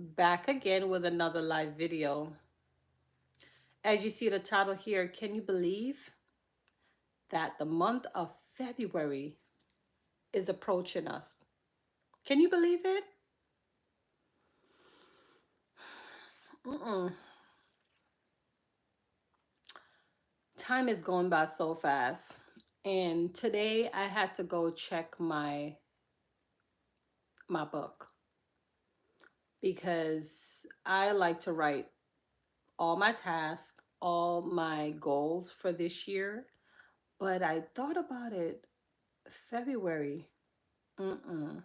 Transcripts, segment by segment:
Back again with another live video. As you see the title here, can you believe that the month of February is approaching us? Can you believe it? Mm-mm. Time is going by so fast. And today I had to go check my book because I like to write all my tasks, all my goals for this year. But I thought about it, February. Mm-mm.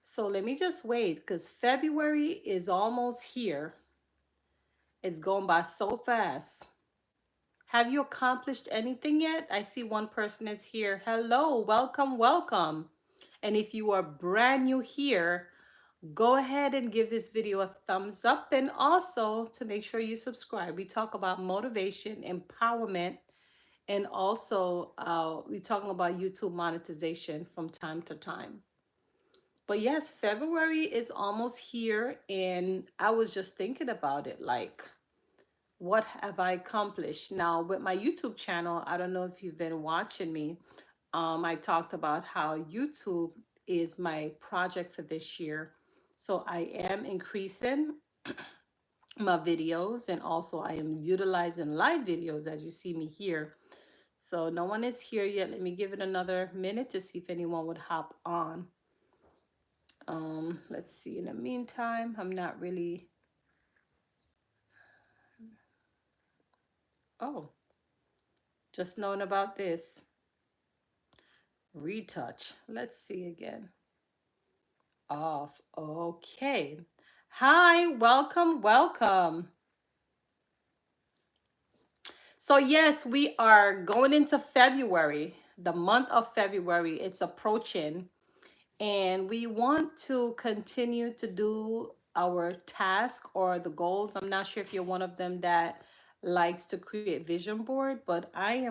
So let me just wait because February is almost here. It's going by so fast. Have you accomplished anything yet? I see one person is here. Hello, welcome, welcome. And if you are brand new here, go ahead and give this video a thumbs up, and also to make sure you subscribe. We talk about motivation, empowerment, and also we're talking about YouTube monetization from time to time. But yes, February is almost here, and I was just thinking about it, like, what have I accomplished? Now, with my YouTube channel, I don't know if you've been watching me. I talked about how YouTube is my project for this year. So I am increasing my videos, and also I am utilizing live videos as you see me here. So no one is here yet. Let me give it another minute to see if anyone would hop on. Let's see. In the meantime, I'm not really. Oh, just knowing about this. Retouch. Let's see again. Off. Okay. Hi, welcome, welcome. So yes, we are going into February, the month of February. It's approaching, and we want to continue to do our task or the goals. I'm not sure if you're one of them that likes to create vision board, but I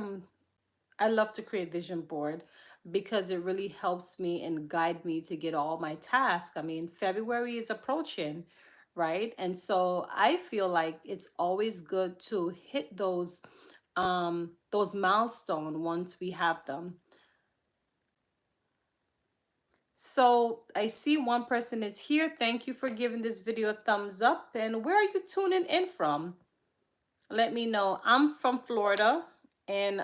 love to create vision board because it really helps me and guide me to get all my tasks. I mean, February is approaching, right? And so I feel like it's always good to hit those milestones once we have them. So I see one person is here. Thank you for giving this video a thumbs up. And where are you tuning in from? Let me know. I'm from Florida, and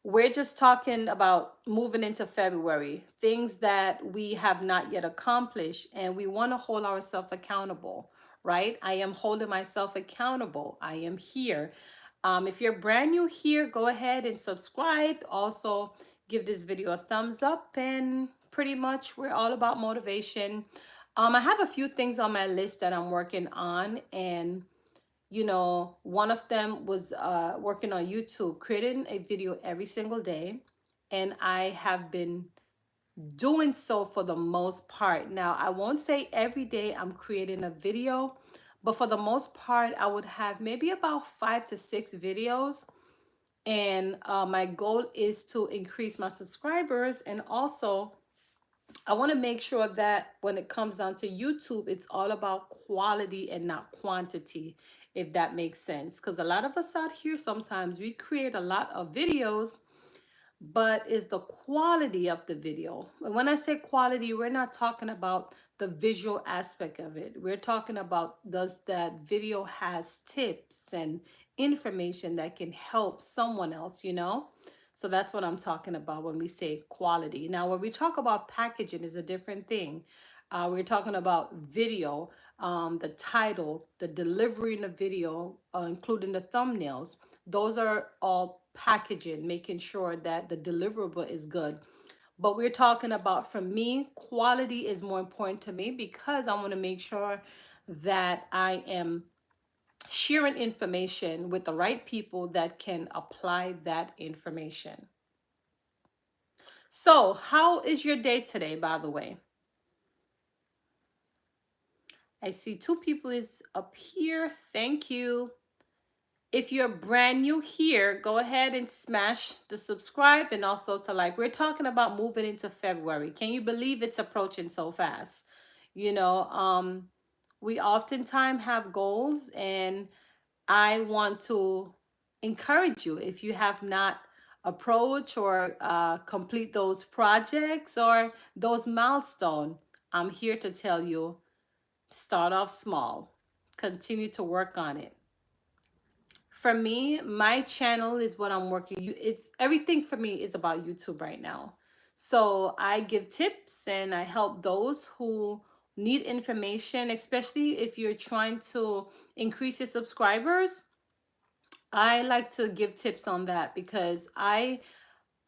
we're just talking about moving into February, things that we have not yet accomplished, and we want to hold ourselves accountable, right? I am holding myself accountable. I am here. If you're brand new here, go ahead and subscribe. Also, give this video a thumbs up, and pretty much we're all about motivation. I have a few things on my list that I'm working on, and one of them was working on YouTube, creating a video every single day. And I have been doing so for the most part. Now, I won't say every day I'm creating a video, but for the most part, I would have maybe about 5 to 6 videos. And my goal is to increase my subscribers. And also, I want to make sure that when it comes down to YouTube, it's all about quality and not quantity, if that makes sense. Because a lot of us out here, sometimes we create a lot of videos, but it's the quality of the video. And when I say quality, we're not talking about the visual aspect of it. We're talking about, does that video has tips and information that can help someone else? So that's what I'm talking about when we say quality. Now, when we talk about packaging is a different thing. We're talking about video, the title, the delivery in the video, including the thumbnails. Those are all packaging, making sure that the deliverable is good. But we're talking about, for me, quality is more important to me because I want to make sure that I am sharing information with the right people that can apply that information. So, how is your day today, by the way? I see 2 people is up here. Thank you. If you're brand new here, go ahead and smash the subscribe and also to like. We're talking about moving into February. Can you believe it's approaching so fast? You know, we oftentimes have goals, and I want to encourage you, if you have not approach or complete those projects or those milestones, I'm here to tell you, start off small, continue to work on it. For me, my channel is what I'm working. It's everything for me is about YouTube right now. So I give tips and I help those who need information, especially if you're trying to increase your subscribers. I like to give tips on that because I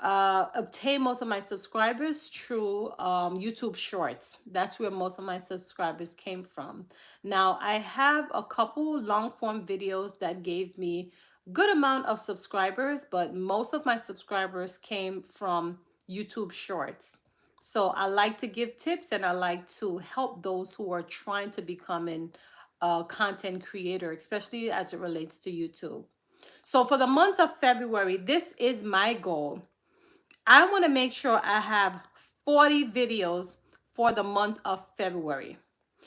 obtain most of my subscribers through YouTube Shorts. That's where most of my subscribers came from. Now, I have a couple long form videos that gave me good amount of subscribers, but most of my subscribers came from YouTube Shorts. So I like to give tips and I like to help those who are trying to become a content creator, especially as it relates to YouTube. So for the month of February, this is my goal. I want to make sure I have 40 videos for the month of February.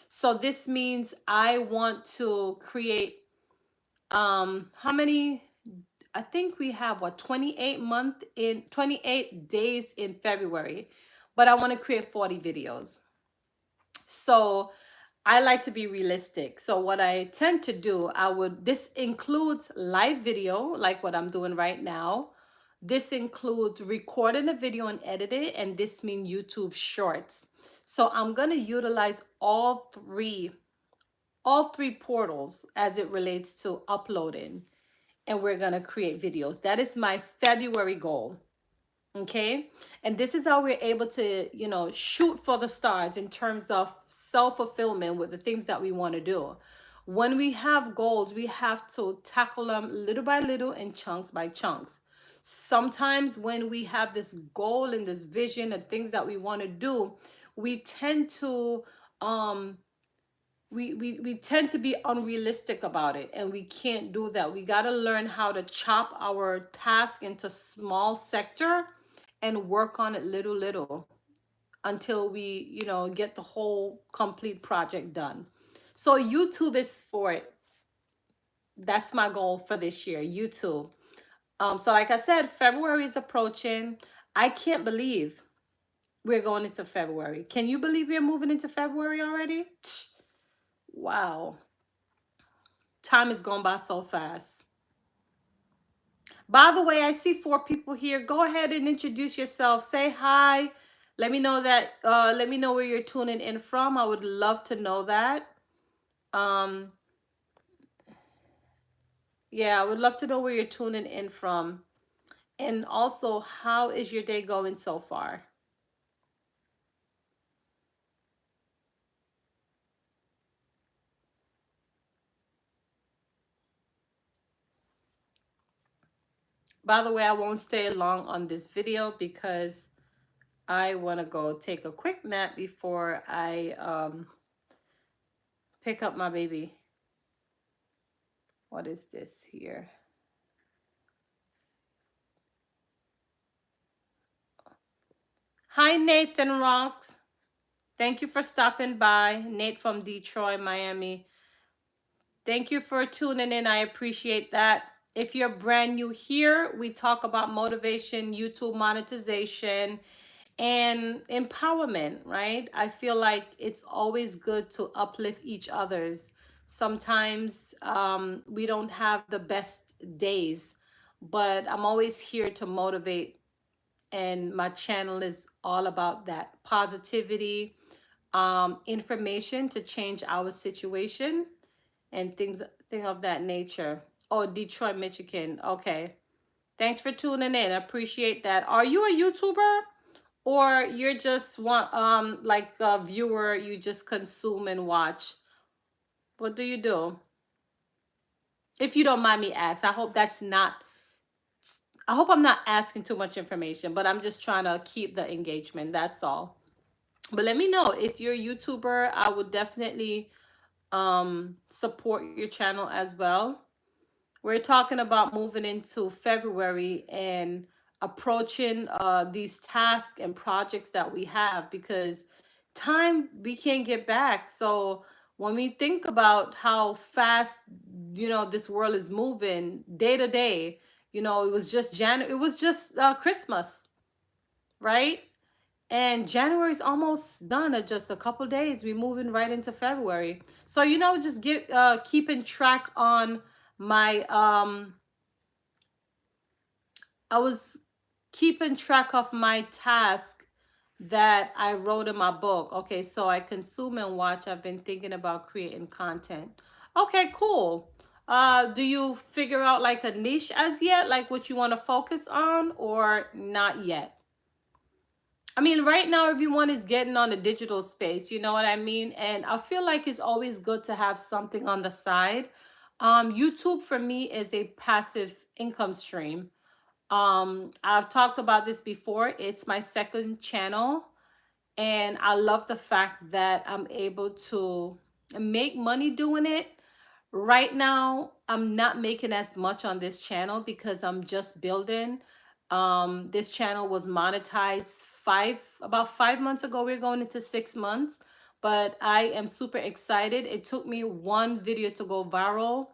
So this means I want to create how many, I think we have what, 28 days in February, but I want to create 40 videos. So I like to be realistic. So what I tend to do, this includes live video, like what I'm doing right now. This includes recording a video and edit it, and this means YouTube Shorts. So I'm gonna utilize all three portals as it relates to uploading, and we're gonna create videos. That is my February goal. Okay. And this is how we're able to, shoot for the stars in terms of self-fulfillment with the things that we want to do. When we have goals, we have to tackle them little by little and chunks by chunks. Sometimes when we have this goal and this vision and things that we want to do, we tend to we tend to be unrealistic about it, and we can't do that. We got to learn how to chop our task into small sector and work on it little until we get the whole complete project done. So YouTube is for it. That's my goal for this year, YouTube. So like I said, February is approaching. I can't believe we're going into February. Can you believe we're moving into February already? Wow. Time is going by so fast. By the way, I see 4 people here. Go ahead and introduce yourself. Say hi. Let me know where you're tuning in from. I would love to know that. Yeah, I would love to know where you're tuning in from. And also, how is your day going so far? By the way, I won't stay long on this video because I want to go take a quick nap before I pick up my baby. What is this here? Hi, Nathan Rocks. Thank you for stopping by. Nate from Detroit, Miami. Thank you for tuning in. I appreciate that. If you're brand new here, we talk about motivation, YouTube monetization, and empowerment, right? I feel like it's always good to uplift each other's. Sometimes we don't have the best days, but I'm always here to motivate, and my channel is all about that positivity, information to change our situation, and thing of that nature. Oh, Detroit, Michigan. Okay. Thanks for tuning in. I appreciate that. Are you a YouTuber, or you're just like a viewer, you just consume and watch? What do you do? If you don't mind me ask. I hope I'm not asking too much information, but I'm just trying to keep the engagement. That's all. But let me know if you're a YouTuber. I would definitely support your channel as well. we're talking about moving into February and approaching these tasks and projects that we have, because time we can't get back. So when we think about how fast, this world is moving day to day, it was just it was just Christmas, right? And January is almost done. At just a couple days, we're moving right into February. So just get keeping track on my I was keeping track of my task that I wrote in my book. Okay, so I consume and watch. I've been thinking about creating content. Okay, cool. Do you figure out like a niche as yet, like what you want to focus on, or not yet? I mean, right now everyone is getting on the digital space, you know what I mean? And I feel like it's always good to have something on the side. YouTube for me is a passive income stream. I've talked about this before. It's my second channel, and I love the fact that I'm able to make money doing it. Right now, I'm not making as much on this channel because I'm just building. This channel was monetized about 5 months ago. We're going into 6 months, but I am super excited. It took me one video to go viral,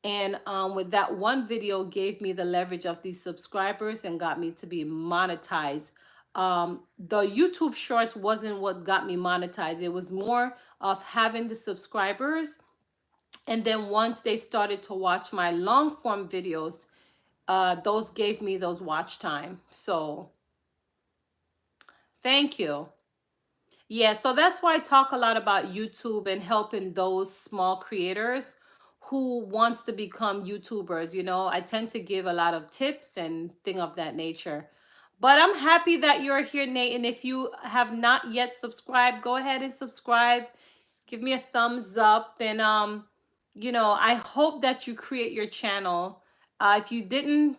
and with that one video gave me the leverage of these subscribers and got me to be monetized. The YouTube shorts wasn't what got me monetized. It was more of having the subscribers, and then once they started to watch my long form videos, those gave me those watch time. So thank you. Yeah, so that's why I talk a lot about YouTube and helping those small creators who wants to become YouTubers. I tend to give a lot of tips and thing of that nature. But I'm happy that you're here, Nate. And if you have not yet subscribed, go ahead and subscribe. Give me a thumbs up. And I hope that you create your channel. If you didn't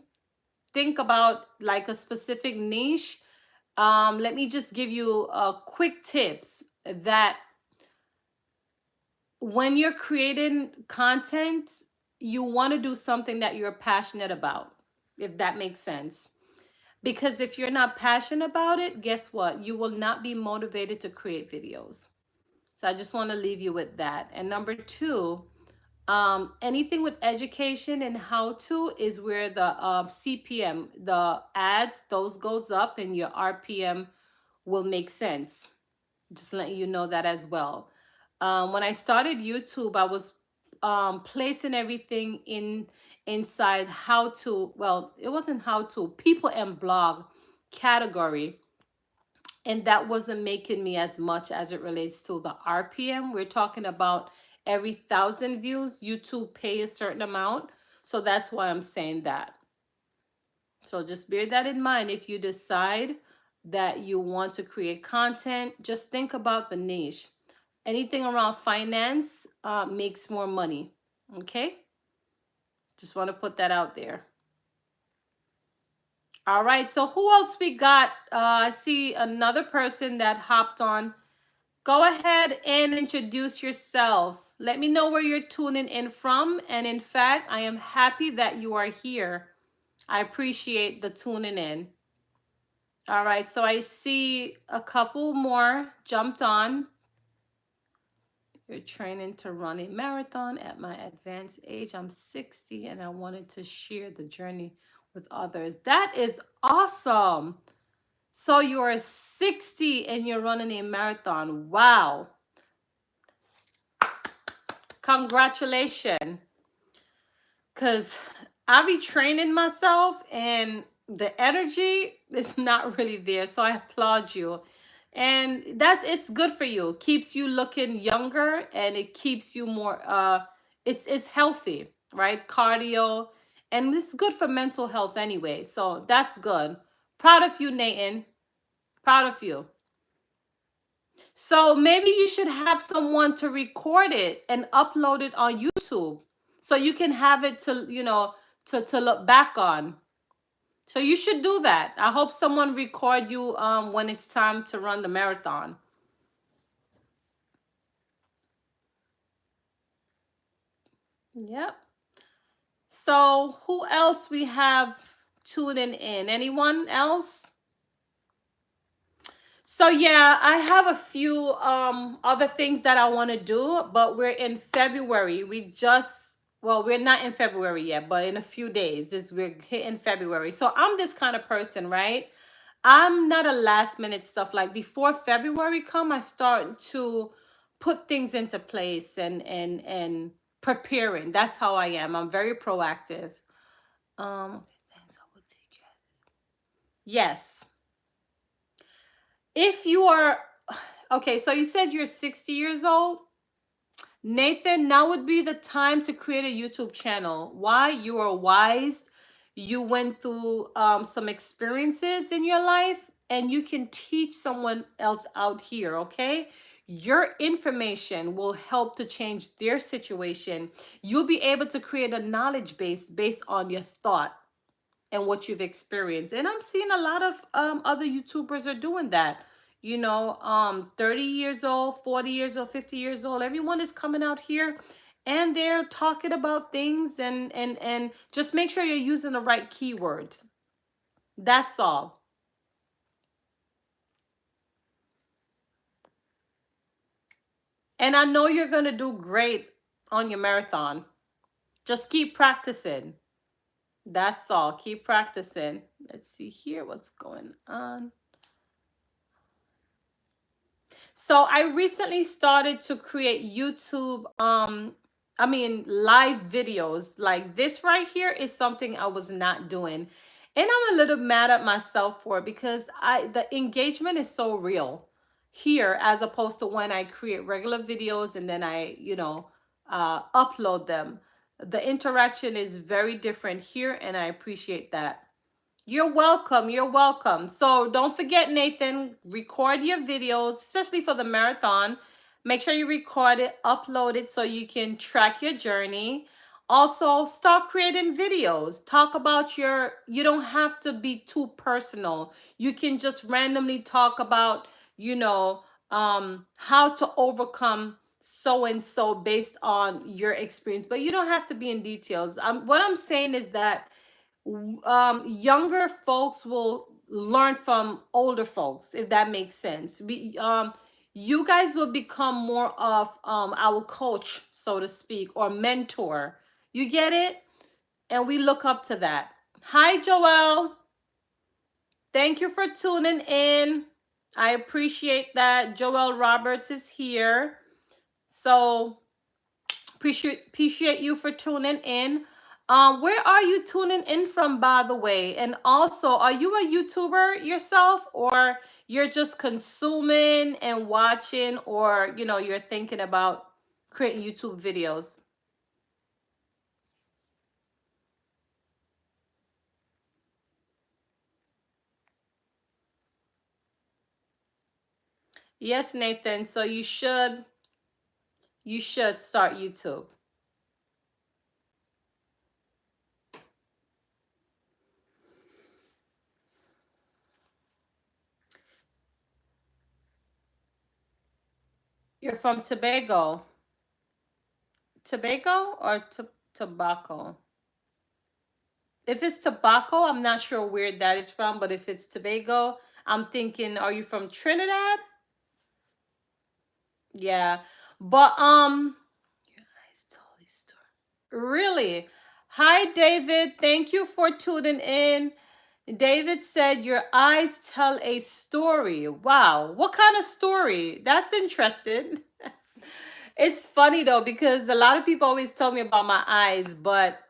think about like a specific niche, let me just give you quick tips that when you're creating content, you want to do something that you're passionate about, if that makes sense. Because if you're not passionate about it, guess what? You will not be motivated to create videos. So I just want to leave you with that. And number two, anything with education and how to is where the CPM, the ads, those goes up and your RPM will make sense. Just letting you know that as well. When I started YouTube, I was placing everything inside how to, well, it wasn't how to, people and blog category. And that wasn't making me as much as it relates to the RPM. We're talking about every 1,000 views, YouTube pay a certain amount. So that's why I'm saying that. So just bear that in mind. If you decide that you want to create content, just think about the niche. Anything around finance makes more money. Okay? Just want to put that out there. All right. So who else we got? I see another person that hopped on. Go ahead and introduce yourself. Let me know where you're tuning in from. And in fact, I am happy that you are here. I appreciate the tuning in. All right, so I see a couple more jumped on. You're training to run a marathon at my advanced age. I'm 60 and I wanted to share the journey with others. That is awesome. So you're 60 and you're running a marathon. Wow. Congratulations. Because I be training myself and the energy is not really there. So I applaud you. And it's good for you. It keeps you looking younger and it keeps you more it's healthy, right? Cardio. And it's good for mental health anyway. So that's good. Proud of you, Nathan. Proud of you. So maybe you should have someone to record it and upload it on YouTube so you can have it to, to look back on. So you should do that. I hope someone record you when it's time to run the marathon. Yep. So who else we have tuning in? Anyone else? So yeah, I have a few other things that I want to do, but we're in February. Well, we're not in February yet, but in a few days we're hitting February. So I'm this kind of person, right? I'm not a last minute stuff. Like before February come, I start to put things into place and preparing. That's how I am. I'm very proactive. Okay, thanks. I will take care. Yes. If you are okay, so you said you're 60 years old. Nathan, now would be the time to create a YouTube channel. Why? You are wise. You went through some experiences in your life and you can teach someone else out here, okay? Your information will help to change their situation. You'll be able to create a knowledge base based on your thought and what you've experienced. And I'm seeing a lot of other YouTubers are doing that. 30 years old, 40 years old, 50 years old. Everyone is coming out here and they're talking about things and just make sure you're using the right keywords. That's all. And I know you're going to do great on your marathon. Just keep practicing. That's all. Keep practicing. Let's see here what's going on. So I recently started to create YouTube, live videos. Like this right here is something I was not doing. And I'm a little mad at myself for it because the engagement is so real here as opposed to when I create regular videos and then I upload them. The interaction is very different here and I appreciate that. You're welcome. You're welcome. So don't forget, Nathan, record your videos, especially for the marathon. Make sure you record it, upload it so you can track your journey. Also, start creating videos. Talk about you don't have to be too personal. You can just randomly talk about, how to overcome so and so based on your experience, but you don't have to be in details. What I'm saying is that younger folks will learn from older folks, if that makes sense. You guys will become more of our coach, so to speak, or mentor. You get it? And we look up to that. Hi, Joelle. Thank you for tuning in. I appreciate that. Joelle Roberts is here. So appreciate you for tuning in. Where are you tuning in from, by the way? And also, are you a YouTuber yourself, or you're just consuming and watching, or you're thinking about creating YouTube videos? Yes, Nathan. So you should start YouTube. You're from Tobago. Tobago or tobacco? If it's tobacco, I'm not sure where that is from, but if it's Tobago, I'm thinking, are you from Trinidad? Yeah. But your eyes tell a story. Really? Hi, David. Thank you for tuning in. David said your eyes tell a story. Wow. What kind of story? That's interesting. It's funny though, because a lot of people always tell me about my eyes, but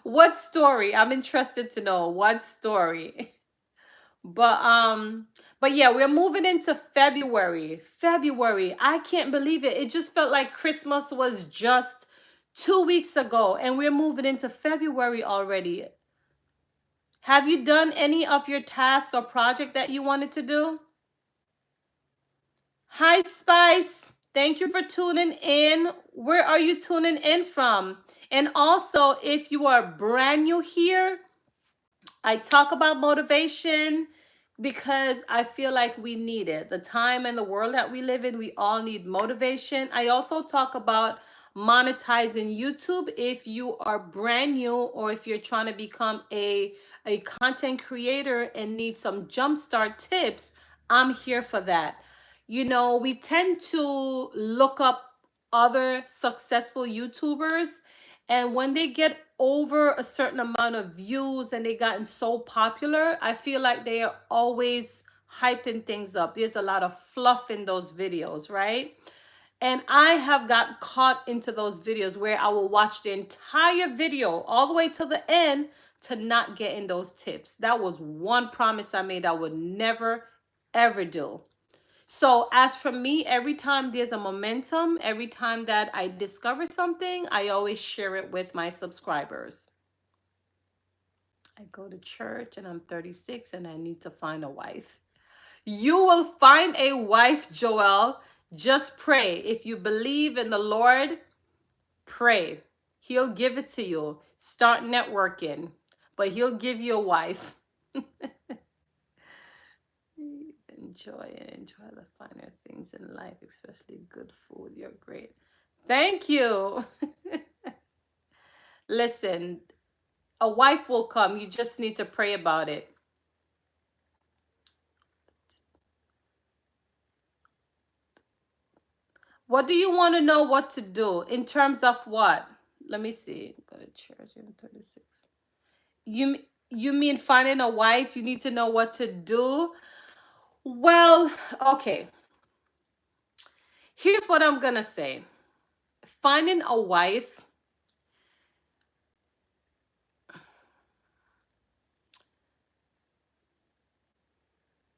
what story? I'm interested to know what story. But yeah, we're moving into February. February. I can't believe it. It just felt like Christmas was just 2 weeks ago and we're moving into February already. Have you done any of your task or project that you wanted to do? Hi, Spice. Thank you for tuning in. Where are you tuning in from? And also, if you are brand new here, I talk about motivation because I feel like we need it. The time and the world that we live in, we all need motivation. I also talk about monetizing YouTube. If you are brand new or if you're trying to become a content creator and need some jumpstart tips, I'm here for that. You know, we tend to look up other successful YouTubers, and when they get over a certain amount of views and they gotten so popular, I feel like they are always hyping things up. There's a lot of fluff in those videos, right? And I have got caught into those videos where I will watch the entire video all the way to the end to not get in those tips. That was one promise I made I would never, ever do. So as for me, every time there's a momentum, every time that I discover something, I always share it with my subscribers. I go to church and I'm 36 and I need to find a wife. You will find a wife, Joel. Just pray. If you believe in the Lord, pray. He'll give it to you. Start networking, but he'll give you a wife. Enjoy the finer things in life, especially good food. You're great. Thank you. Listen, a wife will come. You just need to pray about it. What do you want to know what to do in terms of what? Let me see. Go to church in 36. You mean finding a wife? You need to know what to do? Well, okay. Here's what I'm going to say. Finding a wife,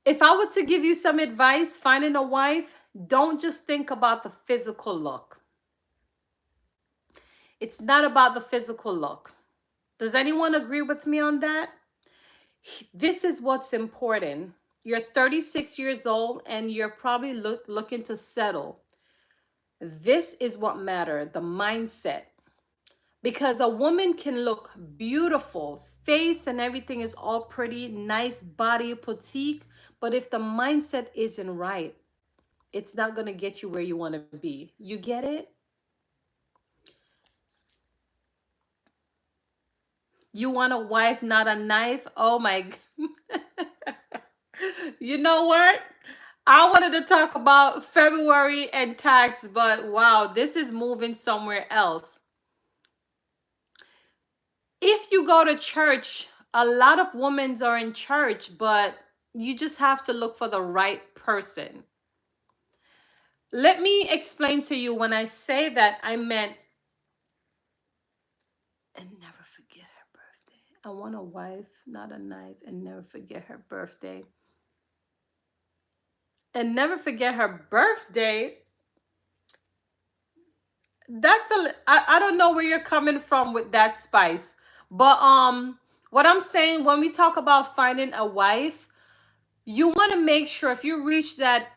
if I were to give you some advice, finding a wife, don't just think about the physical look. It's not about the physical look. Does anyone agree with me on that? This is what's important. You're 36 years old and you're probably looking to settle. This is what matters, the mindset. Because a woman can look beautiful, face and everything is all pretty, nice body, petite, but if the mindset isn't right, it's not going to get you where you want to be. You get it? You want a wife, not a knife? Oh my. You know what? I wanted to talk about February and tax, but wow, this is moving somewhere else. If you go to church, a lot of women are in church, but you just have to look for the right person. Let me explain to you, when I say that, I meant, and never forget her birthday. I want a wife, not a knife, and never forget her birthday. And never forget her birthday. I don't know where you're coming from with that spice. But what I'm saying, when we talk about finding a wife, you want to make sure if you reach that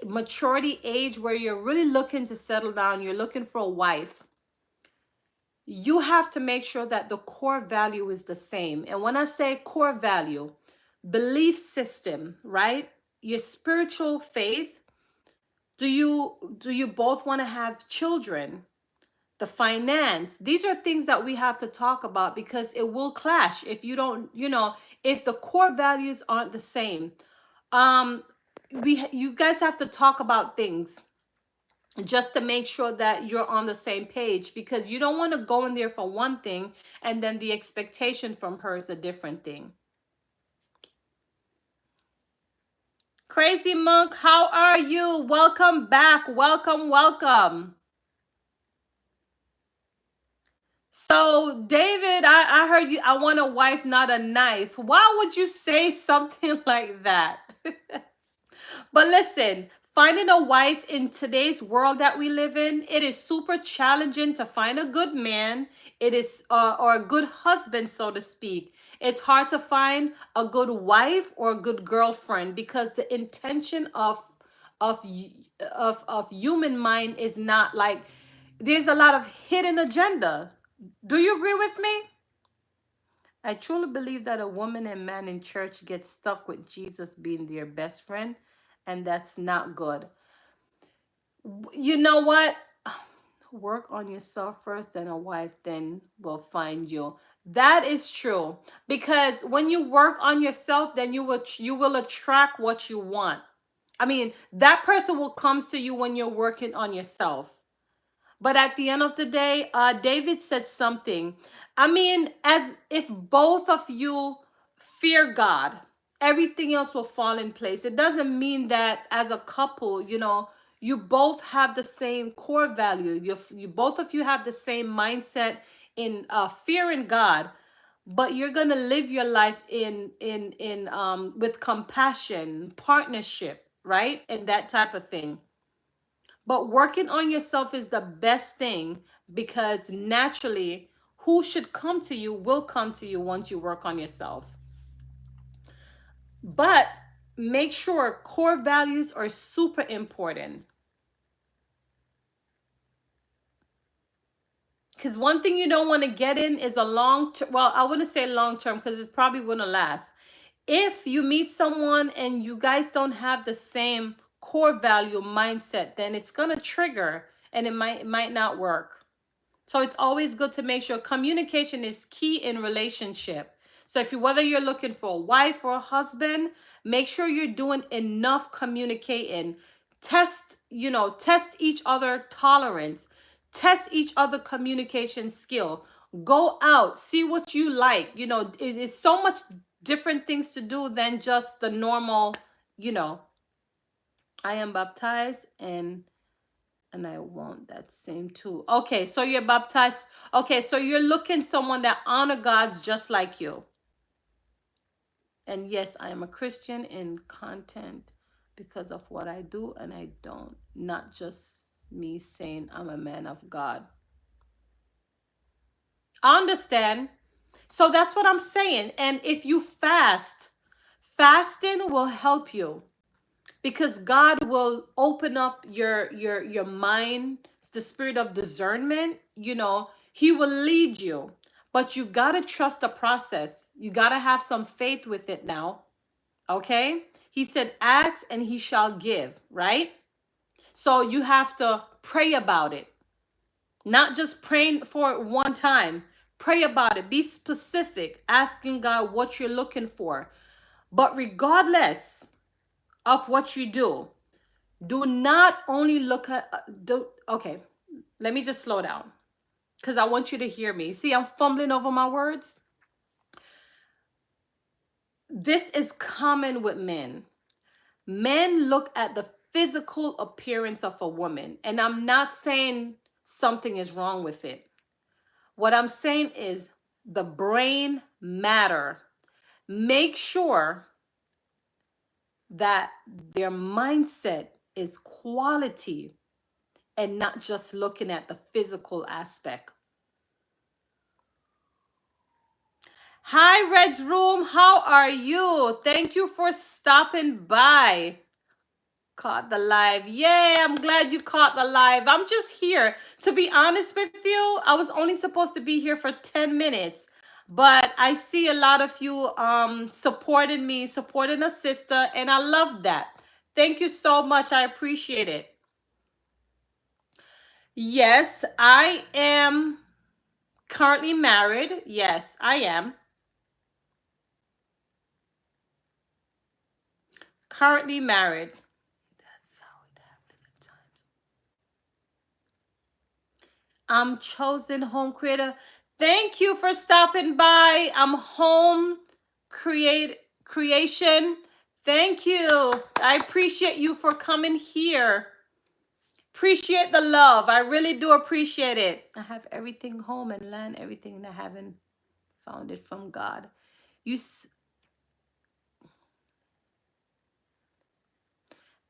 maturity age where you're really looking to settle down, you're looking for a wife, you have to make sure that the core value is the same. And when I say core value, belief system, right? Your spiritual faith, do you both want to have children? The finance, these are things that we have to talk about, because it will clash if you don't, if the core values aren't the same. You guys have to talk about things just to make sure that you're on the same page, because you don't want to go in there for one thing and then the expectation from her is a different thing. Crazy Monk, how are you? Welcome back. Welcome. So, David, I heard you. I want a wife, not a knife. Why would you say something like that? But listen, finding a wife in today's world that we live in, it is super challenging to find a good man. It is, or a good husband, so to speak. It's hard to find a good wife or a good girlfriend, because the intention of of human mind is not like, there's a lot of hidden agenda. Do you agree with me? I truly believe that a woman and man in church get stuck with Jesus being their best friend, and that's not good. You know what? Work on yourself first, then a wife then will find you. That is true, because when you work on yourself, then you will attract what you want. I mean, that person will comes to you when you're working on yourself. But at the end of the day, David said something. I mean, as if both of you fear God, everything else will fall in place. It doesn't mean that as a couple, you both have the same core value. You both of you have the same mindset in fearing God, but you're gonna live your life in with compassion, partnership, right, and that type of thing. But working on yourself is the best thing, because naturally, who should come to you will come to you once you work on yourself. But make sure core values are super important. Because one thing you don't want to get in is a long term, well, I wouldn't say long term because it probably wouldn't last. If you meet someone and you guys don't have the same core value mindset, then it's going to trigger and it might not work. So it's always good to make sure communication is key in relationship. So if you, whether you're looking for a wife or a husband, make sure you're doing enough communicating. Test each other tolerance. Test each other communication skill. Go out, see what you like. It is so much different things to do than just the normal, you know, I am baptized and I want that same too. Okay, so you're baptized. Okay, so you're looking someone that honor God's just like you. And yes, I am a Christian in content because of what I do and I don't. Not just me saying I'm a man of God. I understand. So that's what I'm saying. And if you fast, fasting will help you, because God will open up your mind, the spirit of discernment. He will lead you, but you got to trust the process. You got to have some faith with it now. Okay, he said ask and he shall give, right? So you have to pray about it, not just praying for it one time. Pray about it, be specific, asking God what you're looking for. But regardless of what you do not only look at okay, let me just slow down because I want you to hear me. See, I'm fumbling over my words. This is common with men. Men look at the physical appearance of a woman, and I'm not saying something is wrong with it. What I'm saying is the brain matter. Make sure that their mindset is quality and not just looking at the physical aspect. Hi, Red's Room. How are you? Thank you for stopping by. Caught the live. Yay, I'm glad you caught the live. I'm just here. To be honest with you, I was only supposed to be here for 10 minutes. But I see a lot of you supporting me, supporting a sister, and I love that. Thank you so much. I appreciate it. Yes, I am currently married. Yes, I am. Currently married. That's how it happened at times. I'm chosen home creator. Thank you for stopping by. I'm home creation. Thank you. I appreciate you for coming here. Appreciate the love. I really do appreciate it. I have everything home and land, everything, and I haven't found it from God.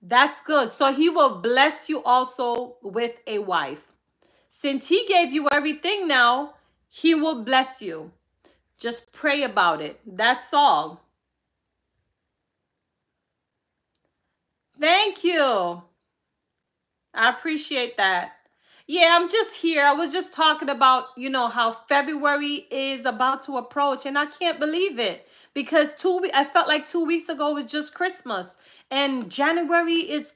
That's good. So he will bless you also with a wife. Since he gave you everything now, he will bless you. Just pray about it. That's all. Thank you. I appreciate that. Yeah, I'm just here. I was just talking about, how February is about to approach, and I can't believe it because I felt like 2 weeks ago was just Christmas, and January is,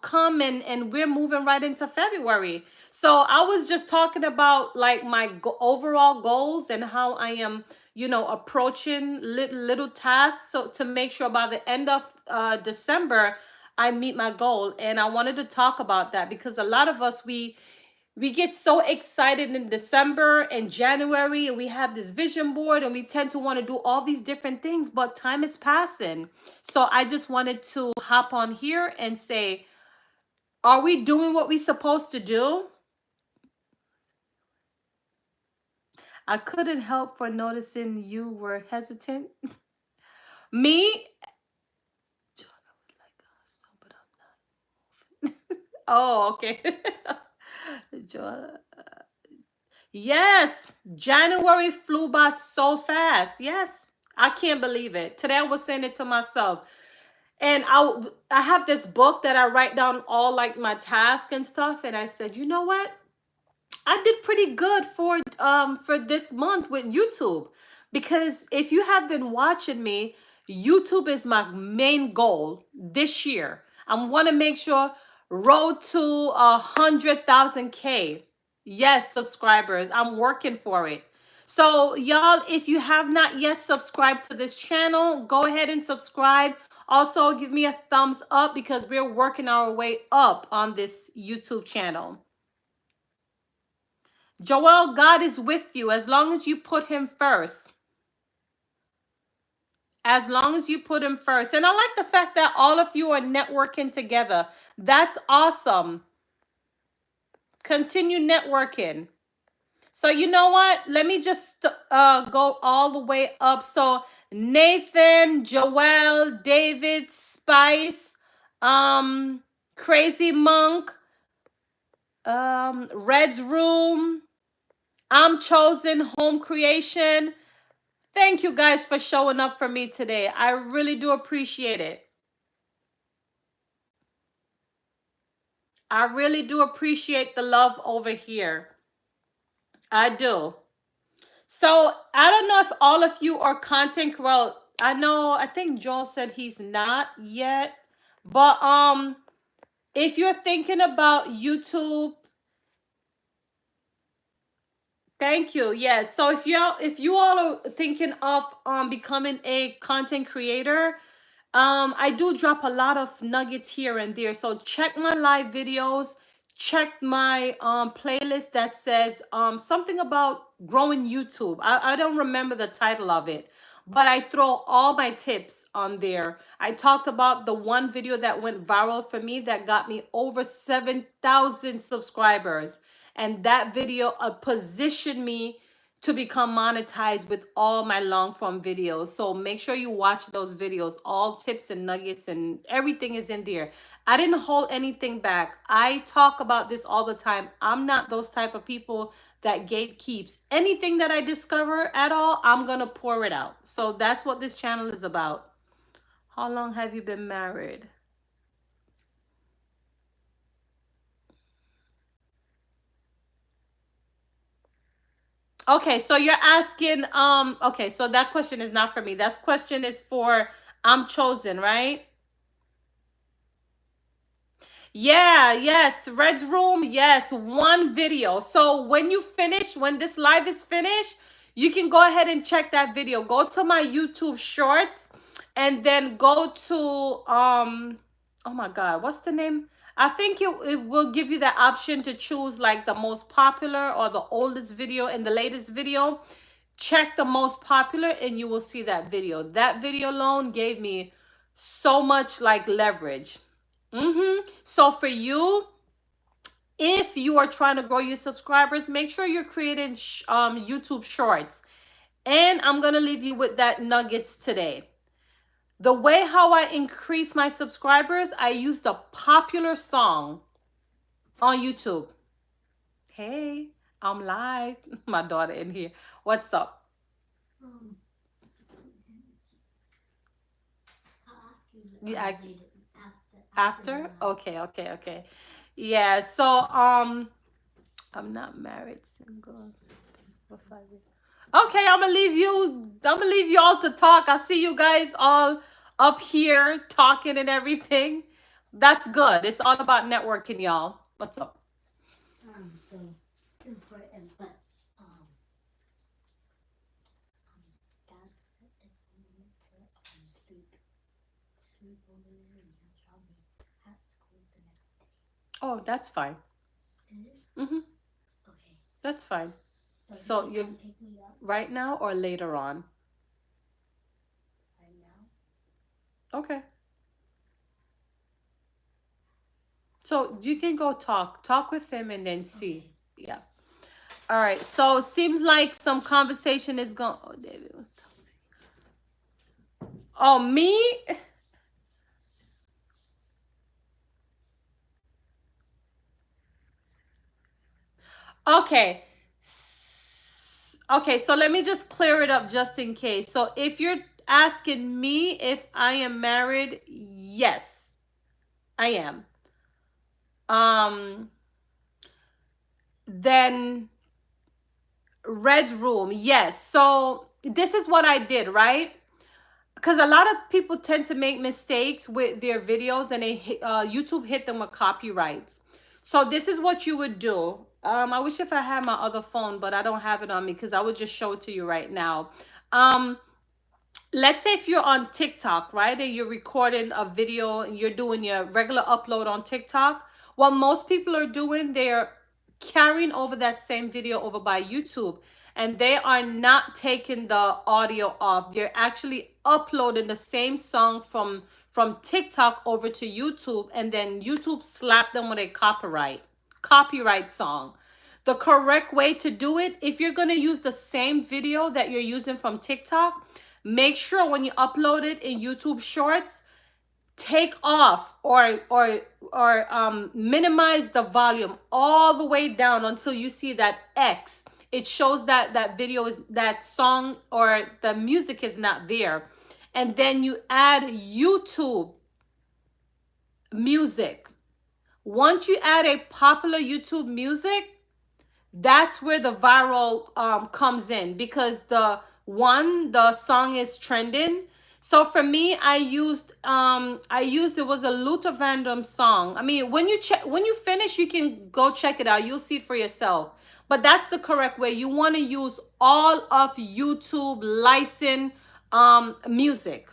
come and we're moving right into February. So I was just talking about like my overall goals and how I am, approaching little tasks so to make sure by the end of December I meet my goal. And I wanted to talk about that because a lot of us we get so excited in December and January, and we have this vision board and we tend to want to do all these different things, but time is passing. So I just wanted to hop on here and say, are we doing what we're supposed to do? I couldn't help for noticing you were hesitant. Me? Oh, okay. Jo- Yes, January flew by so fast. Yes, I can't believe it. Today I was saying it to myself. And I have this book that I write down all like my tasks and stuff. And I said, you know what? I did pretty good for this month with YouTube. Because if you have been watching me, YouTube is my main goal this year. I want to make sure road to 100,000K. Yes, subscribers. I'm working for it. So y'all, if you have not yet subscribed to this channel, go ahead and subscribe. Also, give me a thumbs up because we're working our way up on this YouTube channel. Joel, God is with you as long as you put him first. As long as you put him first. And I like the fact that all of you are networking together. That's awesome. Continue networking. So you know what? Let me just go all the way up. So Nathan, Joel, David, Spice, Crazy Monk, Red's Room, I'm Chosen, Home Creation. Thank you guys for showing up for me today. I really do appreciate it. I really do appreciate the love over here. I do. So I don't know if all of you are content. Well, I think Joel said he's not yet. But if you're thinking about YouTube, thank you. Yes. So if you all are thinking of becoming a content creator, I do drop a lot of nuggets here and there. So check my live videos, check my playlist that says something about growing YouTube. I don't remember the title of it, but I throw all my tips on there. I talked about the one video that went viral for me that got me over 7,000 subscribers. And that video positioned me to become monetized with all my long form videos. So make sure you watch those videos. All tips and nuggets and everything is in there. I didn't hold anything back. I talk about this all the time. I'm not those type of people that gatekeeps. Anything that I discover at all, I'm going to pour it out. So that's what this channel is about. How long have you been married? Okay, so you're asking, okay, so that question is not for me. That question is for I'm Chosen, right? Yeah, yes, Red's Room, yes, one video. So when this live is finished, you can go ahead and check that video. Go to my YouTube shorts and then go to oh my God, what's the name? I think it will give you the option to choose like the most popular or the oldest video and the latest video. Check the most popular and you will see that video. That video alone gave me so much like leverage. So for you, if you are trying to grow your subscribers, make sure you're creating YouTube shorts. And I'm going to leave you with that nuggets today. The way how I increase my subscribers, I used a popular song on YouTube. Hey, I'm live. My daughter in here. What's up? Yeah, after? Okay. Yeah. So I'm not married, single. For 5 years. Okay, I'm gonna leave you all to talk. I see you guys all up here talking and everything. That's good. It's all about networking, y'all. What's up? So it's important, but Dad said if I wanted to sleep over there, and he'll drop me at school the next day. Oh, that's fine. Is it? Mm-hmm. Okay. That's fine. So So he you can pick me up right now or later on? right now. Okay. So you can go talk with him and then see. Okay. Yeah. All right. So seems like some conversation is going. Oh, David was talking to you. Oh, me? Okay. Okay, so let me just clear it up just in case. So if you're asking me if I am married, yes, I am. Um, then red room, yes. So this is what I did, right? Because a lot of people tend to make mistakes with their videos and YouTube hit them with copyrights. So this is what you would do. I wish if I had my other phone, but I don't have it on me because I would just show it to you right now. Um, let's say if you're on TikTok, right, and you're recording a video and you're doing your regular upload on TikTok, what most people are doing, they're carrying over that same video over by YouTube, and they are not taking the audio off. They're actually uploading the same song from TikTok over to YouTube, and then YouTube slap them with a copyright song. The correct way to do it, if you're going to use the same video that you're using from TikTok, make sure when you upload it in YouTube Shorts, take off or minimize the volume all the way down until you see that X. It shows that that video is that song or the music is not there. And then you add YouTube music. Once you add a popular YouTube music, that's where the viral comes in, because the song is trending. So for me, I used it was a Luther Vandross song. I mean, when you finish, you can go check it out. You'll see it for yourself. But that's the correct way. You want to use all of YouTube license music.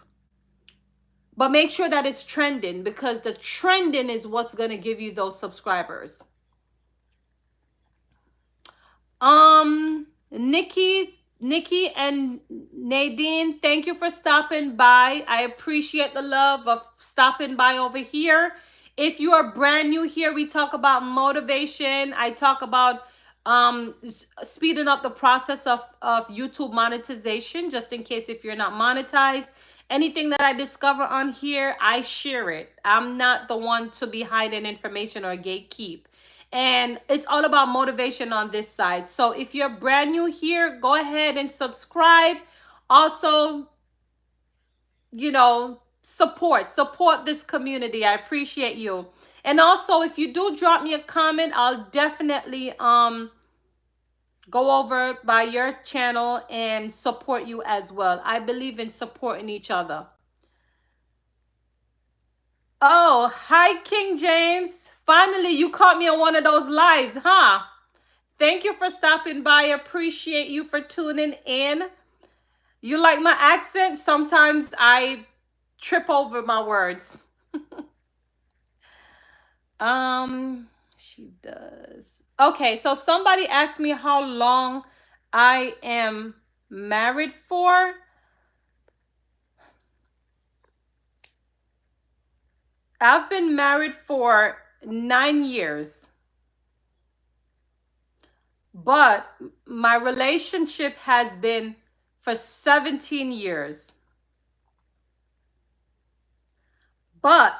But make sure that it's trending, because the trending is what's going to give you those subscribers. Nikki and Nadine, thank you for stopping by. I appreciate the love of stopping by over here. If you are brand new here, we talk about motivation. I talk about speeding up the process of YouTube monetization, just in case if you're not monetized. Anything that I discover on here, I share it. I'm not the one to be hiding information or gatekeep. And it's all about motivation on this side. So if you're brand new here, go ahead and subscribe. Also, support this community. I appreciate you. And also, if you do drop me a comment, I'll definitely go over by your channel and support you as well. I believe in supporting each other. Oh, hi, King James. Finally, you caught me on one of those lives, huh? Thank you for stopping by. Appreciate you for tuning in. You like my accent? Sometimes I trip over my words. She does. Okay, so somebody asked me how long I am married for. I've been married for 9 years, but my relationship has been for 17 years. But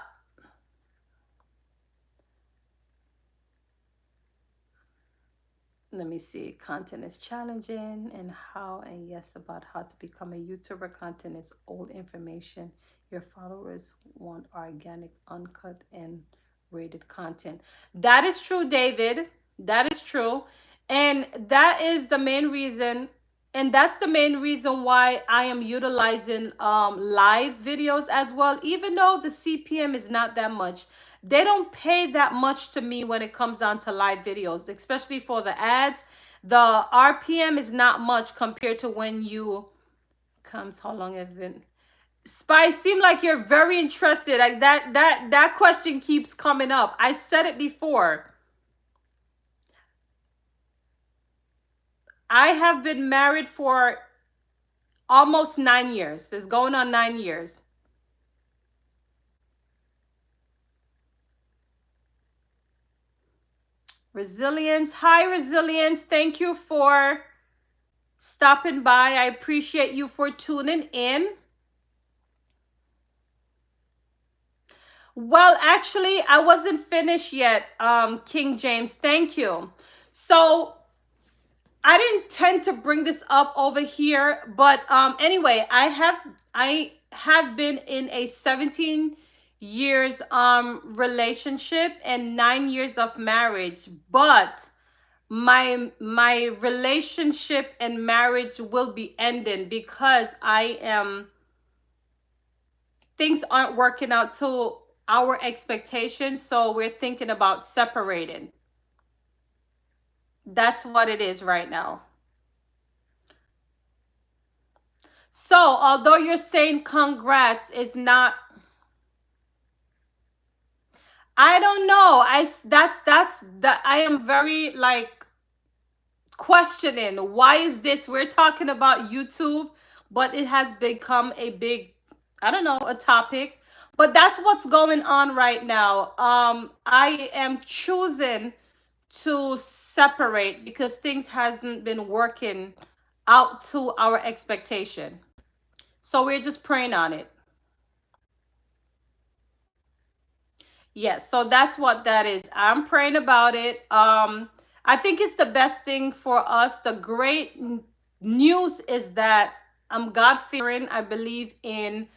let me see. Content is challenging, and how, and yes, about how to become a YouTuber. Content is old information. Your followers want organic, uncut, and rated content. That is true, David. That is true. And that is the main reason. And that's the main reason why I am utilizing live videos as well. Even though the CPM is not that much, they don't pay that much to me when it comes down to live videos, especially for the ads. The RPM is not much compared to when you comes. How long have been? Spice, seem like you're very interested. Like that question keeps coming up. I said it before. I have been married for almost 9 years. It's going on 9 years. Resilience. Hi, Resilience. Thank you for stopping by. I appreciate you for tuning in. Well, actually, I wasn't finished yet, King James. Thank you. So I didn't tend to bring this up over here, but anyway, I have been in a 17 years relationship and 9 years of marriage, but my relationship and marriage will be ending because things aren't working out to our expectations, so we're thinking about separating. That's what it is right now. So, although you're saying congrats, it's not. I don't know. That's that. I am very like questioning. Why is this? We're talking about YouTube, but it has become a big, I don't know, a topic. But that's what's going on right now. I am choosing to separate because things hasn't been working out to our expectation. So we're just praying on it. Yes, so that's what that is. I'm praying about it. I think it's the best thing for us. The great news is that I'm God fearing. I believe in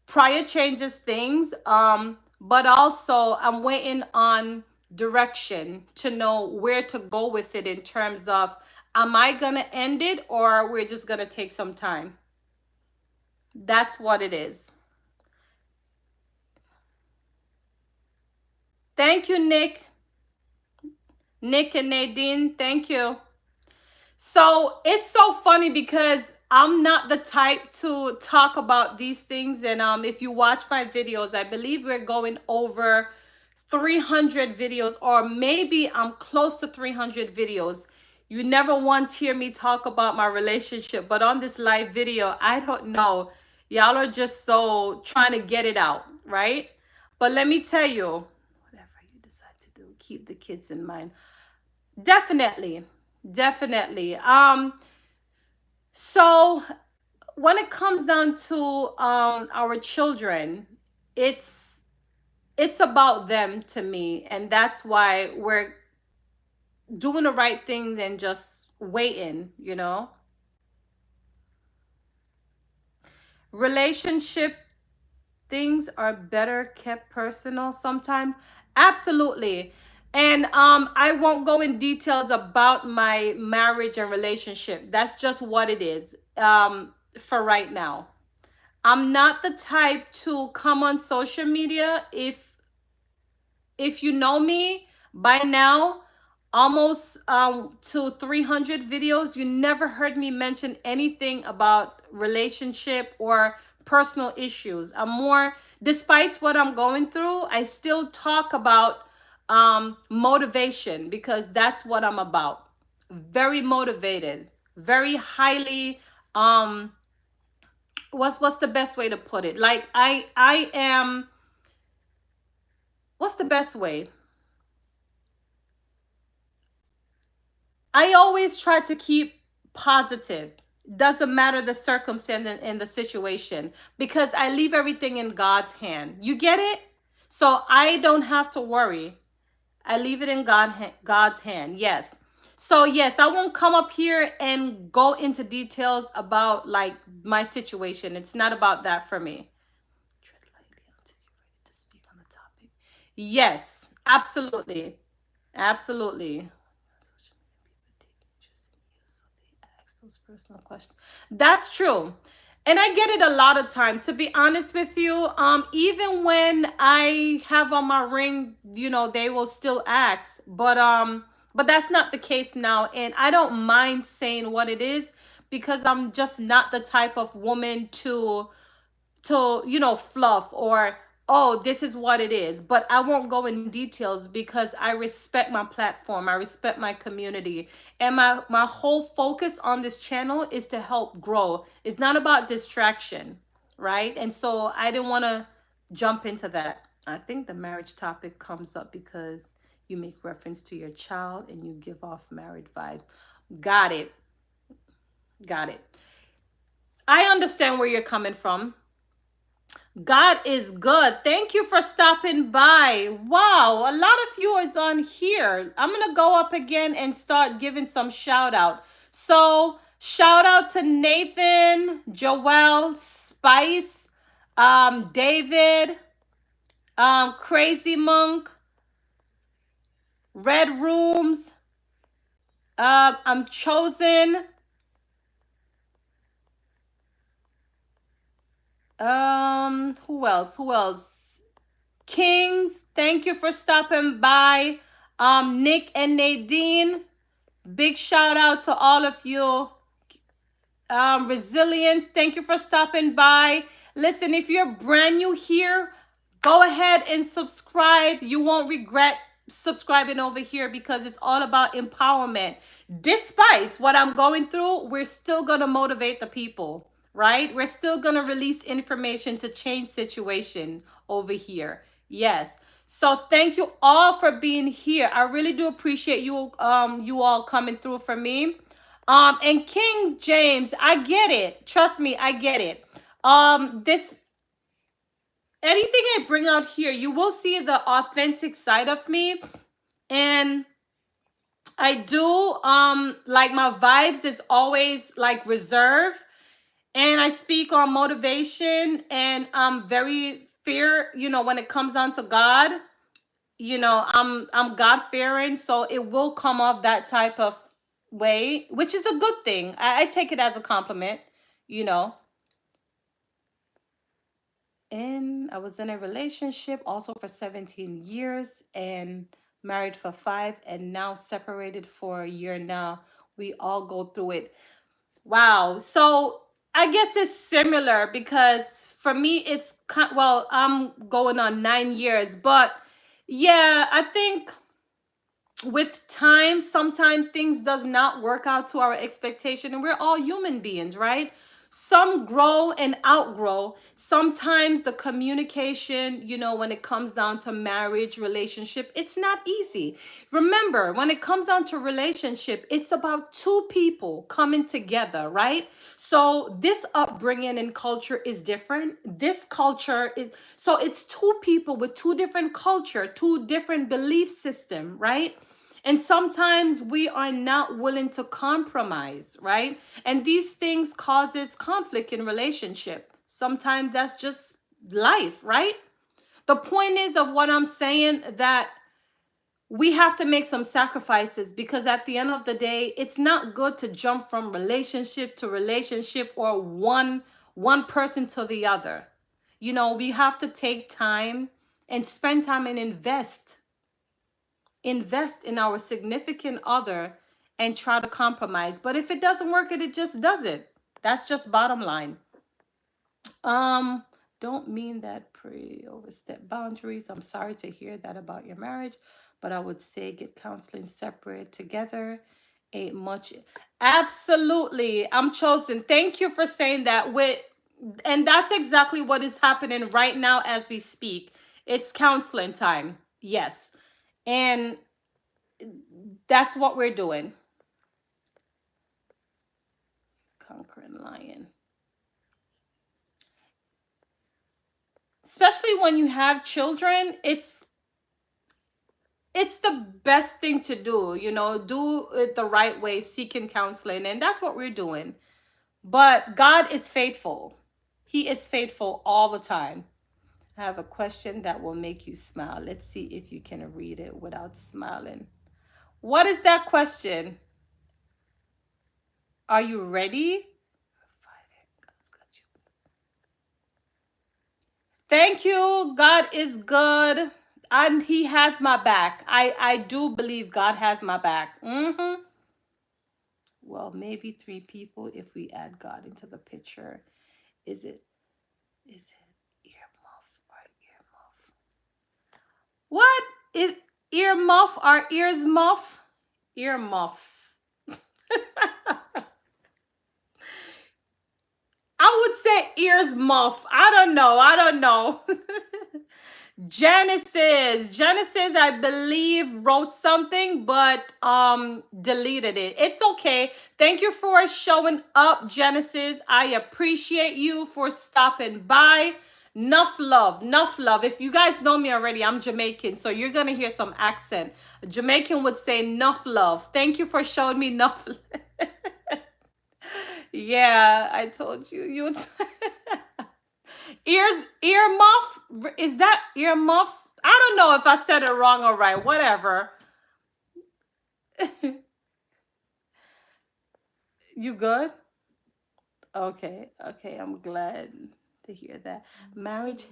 prior changes things. But also I'm waiting on direction to know where to go with it in terms of am I gonna end it or we're just gonna take some time. That's what it is. Thank you, Nick. Nick and Nadine, thank you. So it's so funny because I'm not the type to talk about these things. And if you watch my videos, I believe we're going over 300 videos, or maybe I'm close to 300 videos. You never once hear me talk about my relationship, but on this live video, I don't know. Y'all are just so trying to get it out, right? But let me tell you, whatever you decide to do, keep the kids in mind. Definitely. Definitely. So when it comes down to our children, it's it's about them to me, and that's why we're doing the right thing than just waiting. Relationship things are better kept personal sometimes. Absolutely. And I won't go in details about my marriage and relationship. That's just what it is for right now. I'm not the type to come on social media. If you know me by now, almost to 300 videos, you never heard me mention anything about relationship or personal issues. I'm more, despite what I'm going through, I still talk about motivation because that's what I'm about. Very motivated, very highly um what's the best way to put it? Like I am, what's the best way? I always try to keep positive. Doesn't matter the circumstance and the situation because I leave everything in God's hand. You get it? So I don't have to worry. I leave it in God's hand. Yes. So yes, I won't come up here and go into details about like my situation. It's not about that for me. Tread lightly until you're ready to speak on the topic. Yes, absolutely. Absolutely. those personal questions. That's true. And I get it a lot of time, to be honest with you. Even when I have on my ring, they will still ask. But that's not the case now. And I don't mind saying what it is, because I'm just not the type of woman to fluff, or oh, this is what it is. But I won't go in details, because I respect my platform, I respect my community, and my whole focus on this channel is to help grow. It's not about distraction, right? And so I didn't want to jump into that. I think the marriage topic comes up because you make reference to your child and you give off married vibes. Got it. Got it. I understand where you're coming from. God is good. Thank you for stopping by. Wow, a lot of viewers on here. I'm going to go up again and start giving some shout out. So, shout out to Nathan, Joelle, Spice, David, Crazy Monk, Red Rooms, I'm Chosen, who else? Kings, thank you for stopping by. Nick and Nadine, big shout out to all of you. Resilience, thank you for stopping by. Listen, if you're brand new here, go ahead and subscribe. You won't regret subscribing over here, because it's all about empowerment. Despite what I'm going through, we're still going to motivate the people, right? We're still going to release information to change situation over here. Yes. So thank you all for being here. I really do appreciate you all coming through for me. And King James, I get it. Trust me, I get it. This anything I bring out here, you will see the authentic side of me. And I do like my vibes is always like reserved. And I speak on motivation, and I'm very fear, when it comes down to God, I'm God fearing, so it will come off that type of way, which is a good thing. I take it as a compliment, you know. And I was in a relationship also for 17 years, and married for 5, and now separated for a year now. We all go through it. Wow. So I guess it's similar, because for me, well, I'm going on 9 years, but yeah, I think with time, sometimes things does not work out to our expectation, and we're all human beings, right? Some grow and outgrow. Sometimes the communication, when it comes down to marriage, relationship, it's not easy. Remember, when it comes down to relationship, it's about two people coming together, right? So this upbringing and culture is different. This culture is, so it's two people with two different culture, two different belief system, right? And sometimes we are not willing to compromise, right? And these things causes conflict in relationship. Sometimes that's just life, right? The point is of what I'm saying, that we have to make some sacrifices, because at the end of the day, it's not good to jump from relationship to relationship, or one person to the other. We have to take time and spend time and invest in our significant other, and try to compromise. But if it doesn't work, it just doesn't. That's just bottom line. Don't mean that overstep boundaries. I'm sorry to hear that about your marriage, but I would say get counseling separate. Together ain't much. Absolutely. I'm Chosen. Thank you for saying that. And that's exactly what is happening right now as we speak. It's counseling time. Yes. And that's what we're doing. Conquering lion. Especially when you have children, it's the best thing to do, do it the right way, seeking counseling. And that's what we're doing. But God is faithful. He is faithful all the time. I have a question that will make you smile. Let's see if you can read it without smiling. What is that question? Are you ready? Thank you. God is good. And he has my back. I do believe God has my back. Well, maybe three people if we add God into the picture. Is it earmuff or earmuff? What is earmuff or ears muff? Earmuffs. I would say ears muff. I don't know. I don't know. Genesis, I believe, wrote something but deleted it. It's okay. Thank you for showing up, Genesis. I appreciate you for stopping by. Enough love, enough love. If you guys know me already, I'm Jamaican, so you're gonna hear some accent. A Jamaican would say enough love. Thank you for showing me enough. Yeah, I told you. You would. Earmuff? Is that earmuffs? I don't know if I said it wrong or right. Whatever. You good? Okay. Okay. I'm glad to hear that. Marriage.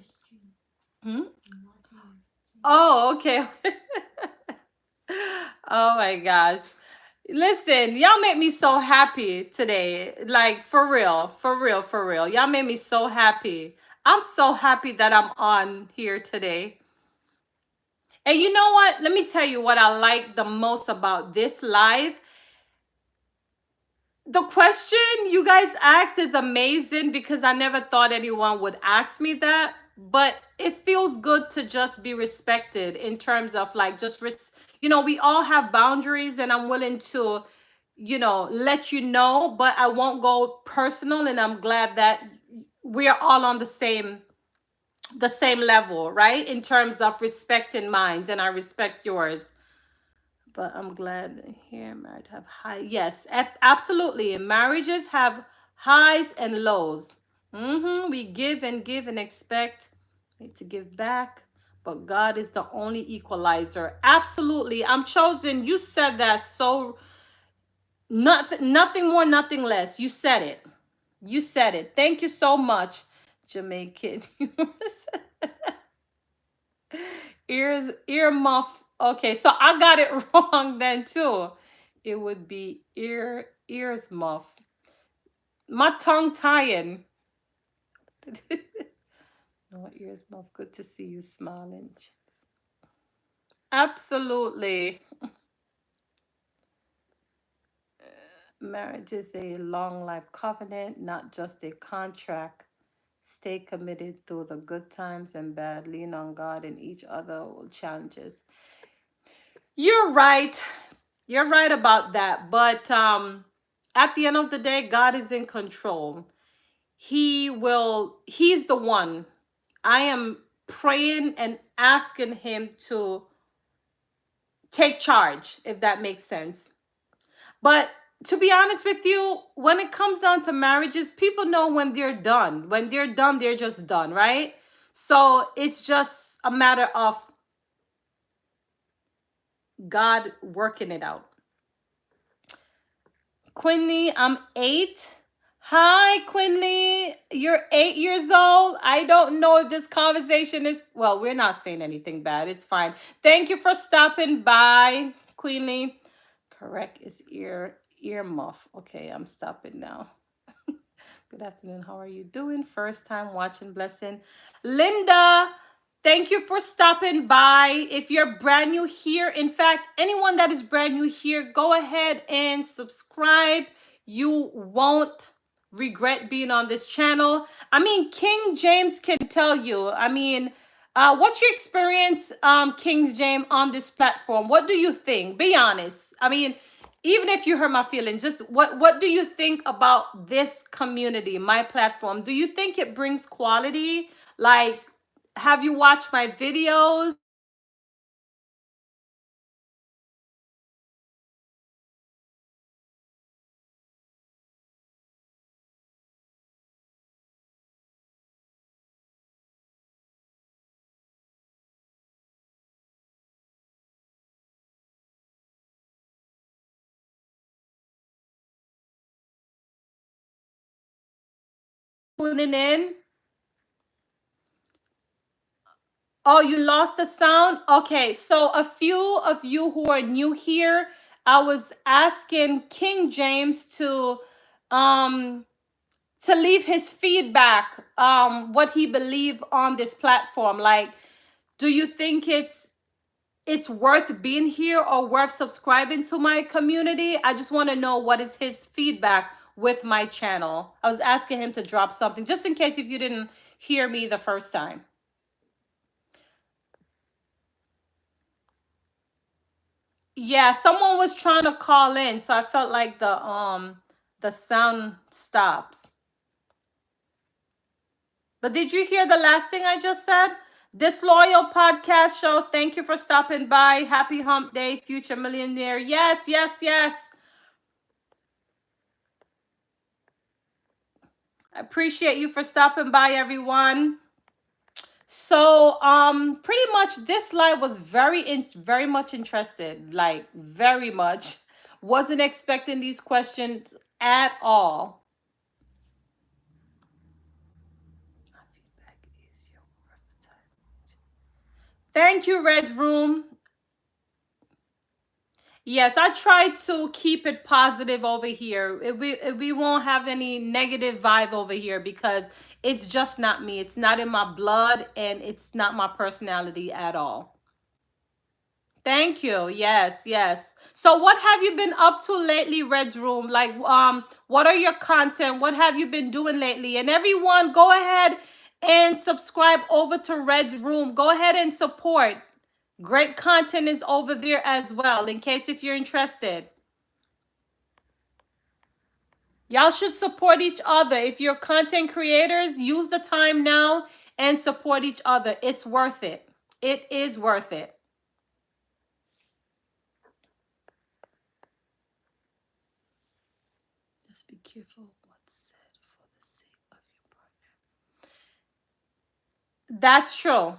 Hmm? Oh, okay. Oh my gosh. Listen, y'all make me so happy today. Like for real, for real, for real. Y'all made me so happy. I'm so happy that I'm on here today. And you know what? Let me tell you what I like the most about this live. The question you guys asked is amazing because I never thought anyone would ask me that. But it feels good to just be respected in terms of like just, we all have boundaries and I'm willing to, let you know, but I won't go personal. And I'm glad that we are all on the same level, right? In terms of respecting minds, and I respect yours. But I'm glad that here married have high. Yes, absolutely. Marriages have highs and lows. We give and expect to give back, but God is the only equalizer. Absolutely. I'm chosen. You said that so nothing more, nothing less. You said it. You said it. Thank you so much, Jamaican. Earmuff. Okay, so I got it wrong then too. It would be ears muff. My tongue tying. No, ears muff. Good to see you smiling. Absolutely. Marriage is a long life covenant, not just a contract. Stay committed through the good times and bad. Lean on God and each other will challenges. You're right. You're right about that. But at the end of the day, God is in control. He's the one. I am praying and asking him to take charge, if that makes sense. But to be honest with you, when it comes down to marriages, people know when they're done. When they're done, they're just done, right? So it's just a matter of God working it out. Quinley, I'm 8. Hi, Quinley. You're 8 years old. I don't know if this conversation is, well, we're not saying anything bad. It's fine. Thank you for stopping by, Quinley. Correct is ear muff. Okay, I'm stopping now. Good afternoon. How are you doing? First time watching, blessing. Linda, thank you for stopping by. If you're brand new here, in fact, anyone that is brand new here, go ahead and subscribe. You won't regret being on this channel. I mean, King James can tell you. I mean, what's your experience, King James, on this platform? What do you think? Be honest. I mean, even if you hurt my feelings, just what do you think about this community, my platform? Do you think it brings quality? Like, have you watched my videos? tuning in. Oh, you lost the sound? Okay, so a few of you who are new here, I was asking King James um to leave his feedback, what he believed on this platform. Like, do you think it's worth being here or worth subscribing to my community? I just want to know what is his feedback with my channel. I was asking him to drop something just in case if you didn't hear me the first time. Yeah, someone was trying to call in, so I felt like the sound stops. But did you hear the last thing I just said? Disloyal Podcast Show. Thank you for stopping by. Happy Hump Day, future millionaire. Yes, yes, yes. I appreciate you for stopping by, everyone. So, pretty much this live was very much interested, like very much. Wasn't expecting these questions at all. Feedback is your worth the time. Thank you, Red's Room. Yes, I try to keep it positive over here. We won't have any negative vibe over here because it's just not me. It's not in my blood and it's not my personality at all. Thank you. Yes, yes. So what have you been up to lately, Red's Room? Like, what are your content? What have you been doing lately? And everyone, go ahead and subscribe over to Red's Room. Go ahead and support. Great content is over there as well, in case if you're interested. Y'all should support each other. If you're content creators, use the time now and support each other. It's worth it. It is worth it. Just be careful what's said for the sake of your partner. That's true.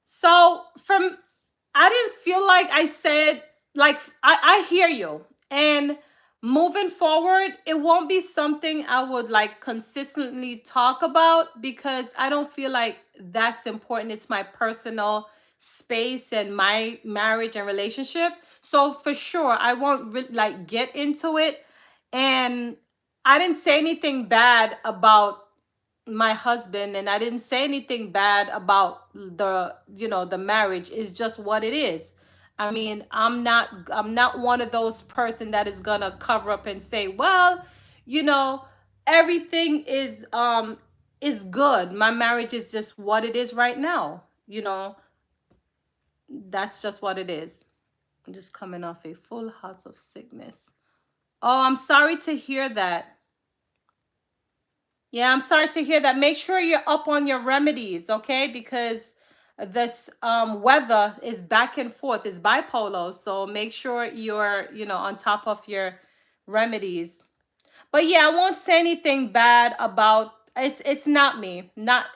So I didn't feel like I said, like, I hear you. And moving forward, it won't be something I would like consistently talk about because I don't feel like that's important. It's my personal space and my marriage and relationship. So for sure, I won't like get into it. And I didn't say anything bad about my husband, and I didn't say anything bad about the marriage. Is just what it is. I mean, I'm not one of those person that is gonna cover up and say, well, you know, everything is good. My marriage is just what it is right now. That's just what it is. I'm just coming off a full house of sickness. Oh, I'm sorry to hear that. Yeah, I'm sorry to hear that. Make sure you're up on your remedies, okay? Because this weather is back and forth. It's bipolar, so make sure you're, on top of your remedies. But yeah, I won't say anything bad about it's not me. Not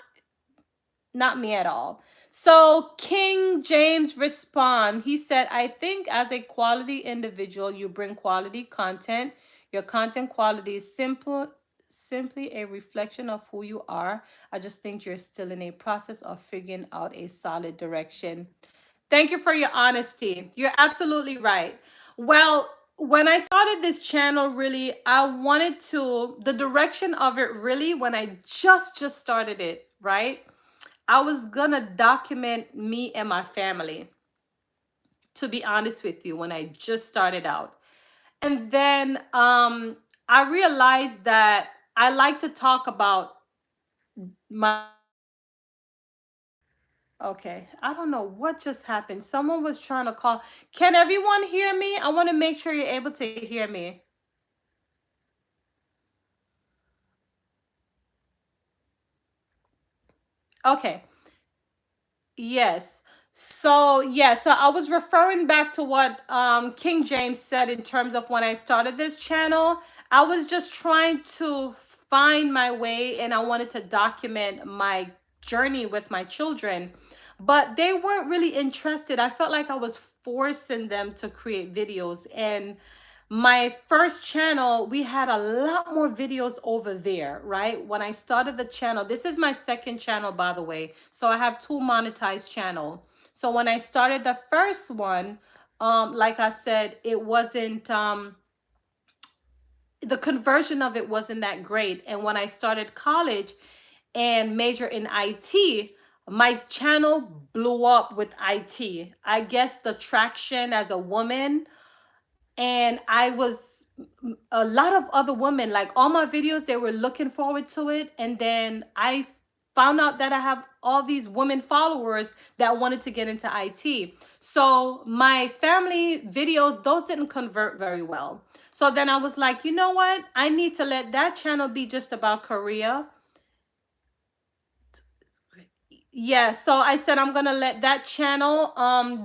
me at all. So King James respond. He said, I think as a quality individual, you bring quality content. Your content quality is simply a reflection of who you are. I just think you're still in a process of figuring out a solid direction. Thank you for your honesty. You're absolutely right. Well, when I started this channel, really, I wanted the direction of it really, when I just started it, right? I was gonna document me and my family, to be honest with you, when I just started out. And then I realized that I like to talk about my. Okay, I don't know what just happened. Someone was trying to call. Can everyone hear me? I want to make sure you're able to hear me. Okay. Yes. So yeah, so I was referring back to what King James said in terms of when I started this channel. I was just trying to find my way and I wanted to document my journey with my children, but they weren't really interested. I felt like I was forcing them to create videos, and My first channel, we had a lot more videos over there, right? When I started the channel, this is my second channel, by the way. So I have two monetized channel. So when I started the first one, like I said, it wasn't, the conversion of it wasn't that great. And when I started college and major in IT, my channel blew up with IT. I guess the traction as a woman, and I was a lot of other women, like all my videos, they were looking forward to it. And then I found out that I have all these women followers that wanted to get into IT. So my family videos, those didn't convert very well. So then I was like, you know what? I need to let that channel be just about Korea. Yeah, so I said I'm gonna let that channel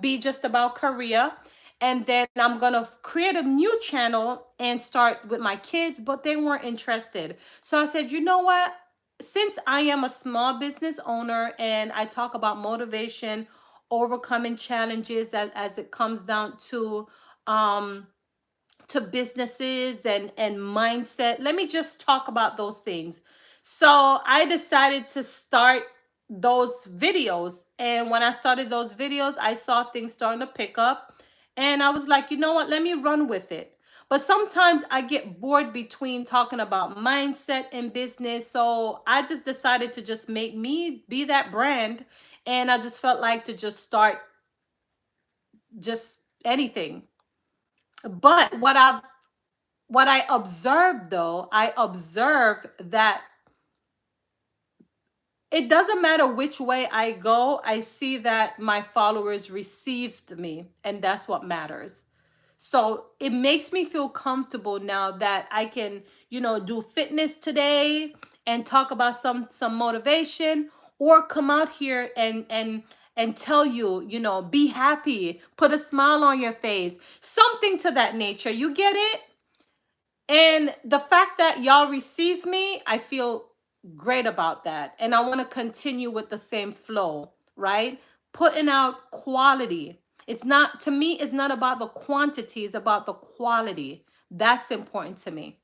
be just about Korea, and then I'm gonna create a new channel and start with my kids, but they weren't interested. So I said, you know what? Since I am a small business owner and I talk about motivation, overcoming challenges as it comes down um to businesses and mindset. Let me just talk about those things. So I decided to start those videos. And when I started those videos, I saw things starting to pick up. And I was like, you know what? Let me run with it. But sometimes I get bored between talking about mindset and business. So I just decided to just make me be that brand. And I just felt like to just start just anything. But what I observed though, I observed that it doesn't matter which way I go, I see that my followers received me, and that's what matters. So it makes me feel comfortable now that I can, do fitness today and talk about some motivation, or come out here and tell you, be happy, put a smile on your face, something to that nature. You get it? And the fact that y'all receive me, I feel great about that. And I want to continue with the same flow, right? Putting out quality. It's not, to me, it's not about the quantity, it's about the quality. That's important to me.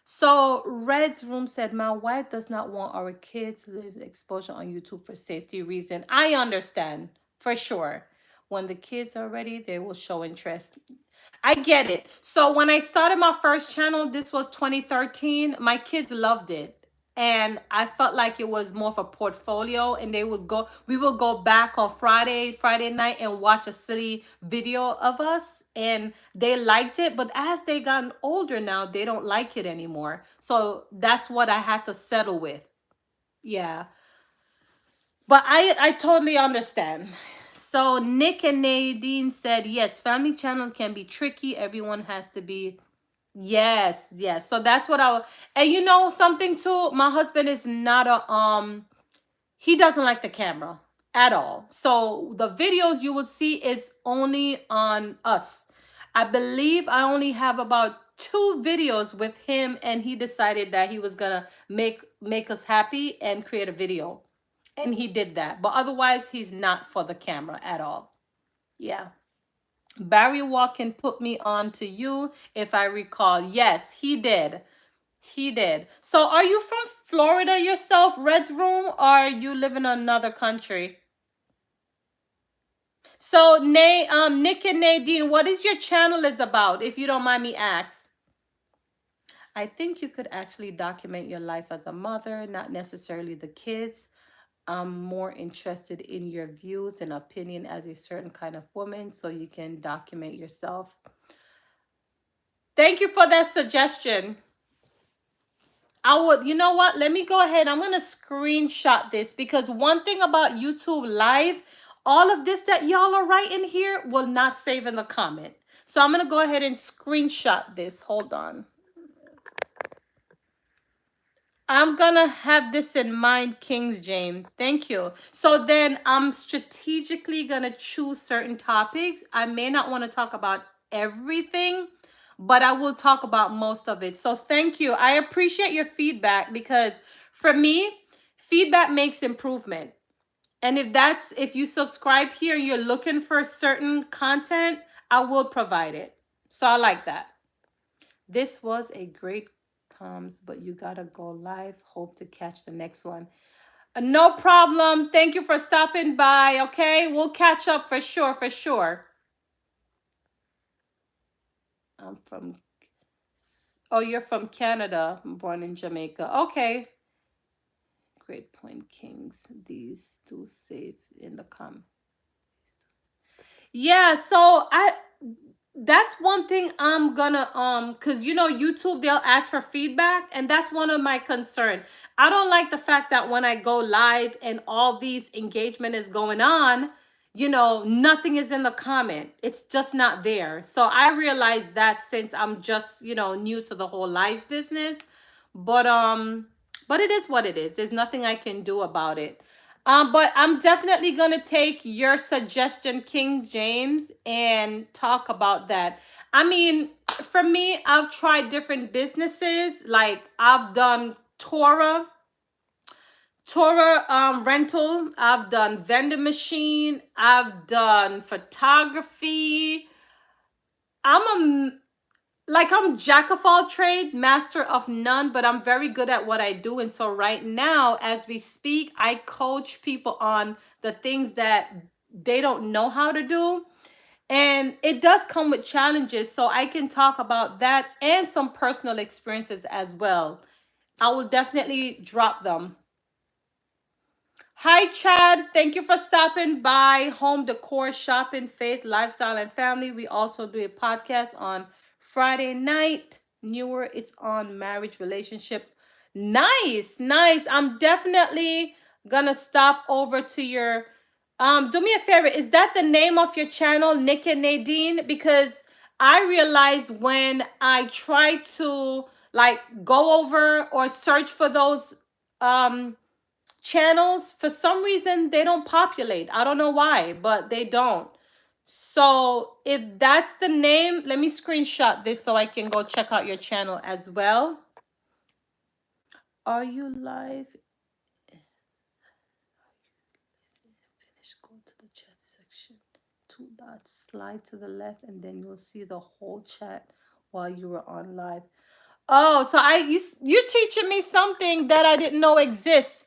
So Red's Room said, my wife does not want our kids to live exposure on YouTube for safety reason. I understand, for sure. When the kids are ready, they will show interest. I get it. So when I started my first channel, this was 2013, my kids loved it. And I felt like it was more of a portfolio, and we will go back on Friday night and watch a silly video of us, and they liked it. But as they gotten older now, they don't like it anymore. So that's what I had to settle with. Yeah. But I totally understand. So Nick and Nadine said, yes, family channel can be tricky. Everyone has to be. Yes, yes. So that's what and you know something too, my husband is not he doesn't like the camera at all. So the videos you will see is only on us. I believe I only have about 2 videos with him, and he decided that he was gonna make us happy and create a video. And he did that. But otherwise, he's not for the camera at all. Yeah. Barry Walken put me on to you, if I recall. Yes, he did. He did. So are you from Florida yourself, Red's Room, or you live in another country? So Nick and Nadine, what is your channel is about, if you don't mind me ask? I think you could actually document your life as a mother, not necessarily the kids. I'm more interested in your views and opinion as a certain kind of woman, so you can document yourself. Thank you for that suggestion. You know what? Let me go ahead. I'm going to screenshot this, because one thing about YouTube Live, all of this that y'all are writing here will not save in the comment. So I'm going to go ahead and screenshot this. Hold on. I'm going to have this in mind, Kings James. Thank you. So then I'm strategically going to choose certain topics. I may not want to talk about everything, but I will talk about most of it. So thank you. I appreciate your feedback, because for me, feedback makes improvement. And if you subscribe here and you're looking for certain content, I will provide it. So I like that. This was a great comms, but you gotta go live. Hope to catch the next one. No problem. Thank you for stopping by. Okay, we'll catch up for sure. For sure. I'm from. Oh, you're from Canada. I'm born in Jamaica. Okay. Great point, Kings. These two safe in the com. Yeah. So I. That's one thing I'm gonna because you know YouTube they'll ask for feedback, and that's one of my concern. I don't like the fact that when I go live and all these engagement is going on, you know, nothing is in the comment. It's just not there. So I realize that since I'm just, you know, new to the whole live business, but it is what it is. There's nothing I can do about it. But I'm definitely gonna take your suggestion, King James, and talk about that. I mean, for me, I've tried different businesses. Like I've done Torah rental. I've done vending machine. I've done photography. I'm a I'm jack of all trade, master of none, but I'm very good at what I do. And so right now, as we speak, I coach people on the things that they don't know how to do. And it does come with challenges. So I can talk about that and some personal experiences as well. I will definitely drop them. Hi, Chad. Thank you for stopping by. Home decor, shopping, faith, lifestyle, and family. We also do a podcast on Friday night. Newer, it's on marriage, relationship. Nice, nice. I'm definitely gonna stop over to your. Do me a favor. Is that the name of your channel, Nick and Nadine? Because I realize when I try to like go over or search for those channels, for some reason they don't populate. I don't know why, but they don't. So if that's the name, let me screenshot this so I can go check out your channel as well. Are you live? Finish, go to the chat section, 2 dots, slide to the left, and then you'll see the whole chat while you were on live. Oh, so you teaching me something that I didn't know exists.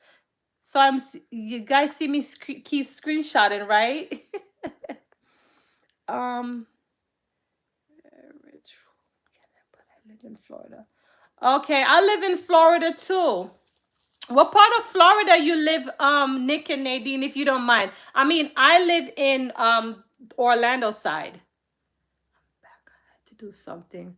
So you guys see me keep screenshotting, right? um, but I live in Florida. Okay, I live in Florida too. What part of Florida you live, Nick and Nadine, if you don't mind? I mean, I live in Orlando side. I'm back. I had to do something.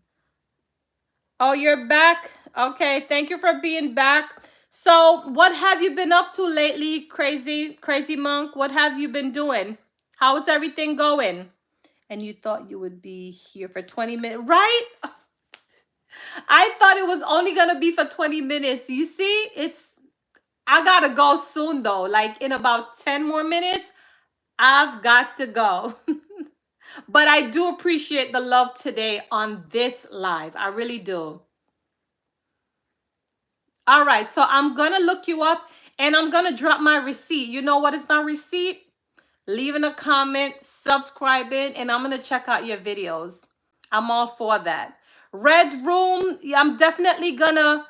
Oh, you're back. Okay, thank you for being back. So, what have you been up to lately, crazy monk? What have you been doing? How is everything going? And you thought you would be here for 20 minutes, right? I thought it was only gonna be for 20 minutes. You see, I gotta go soon though. Like in about 10 more minutes, I've got to go. But I do appreciate the love today on this live. I really do. All right, so I'm gonna look you up and I'm gonna drop my receipt. You know what is my receipt? Leaving a comment, subscribing, and I'm gonna check out your videos. I'm all for that. Red's room, yeah, I'm definitely gonna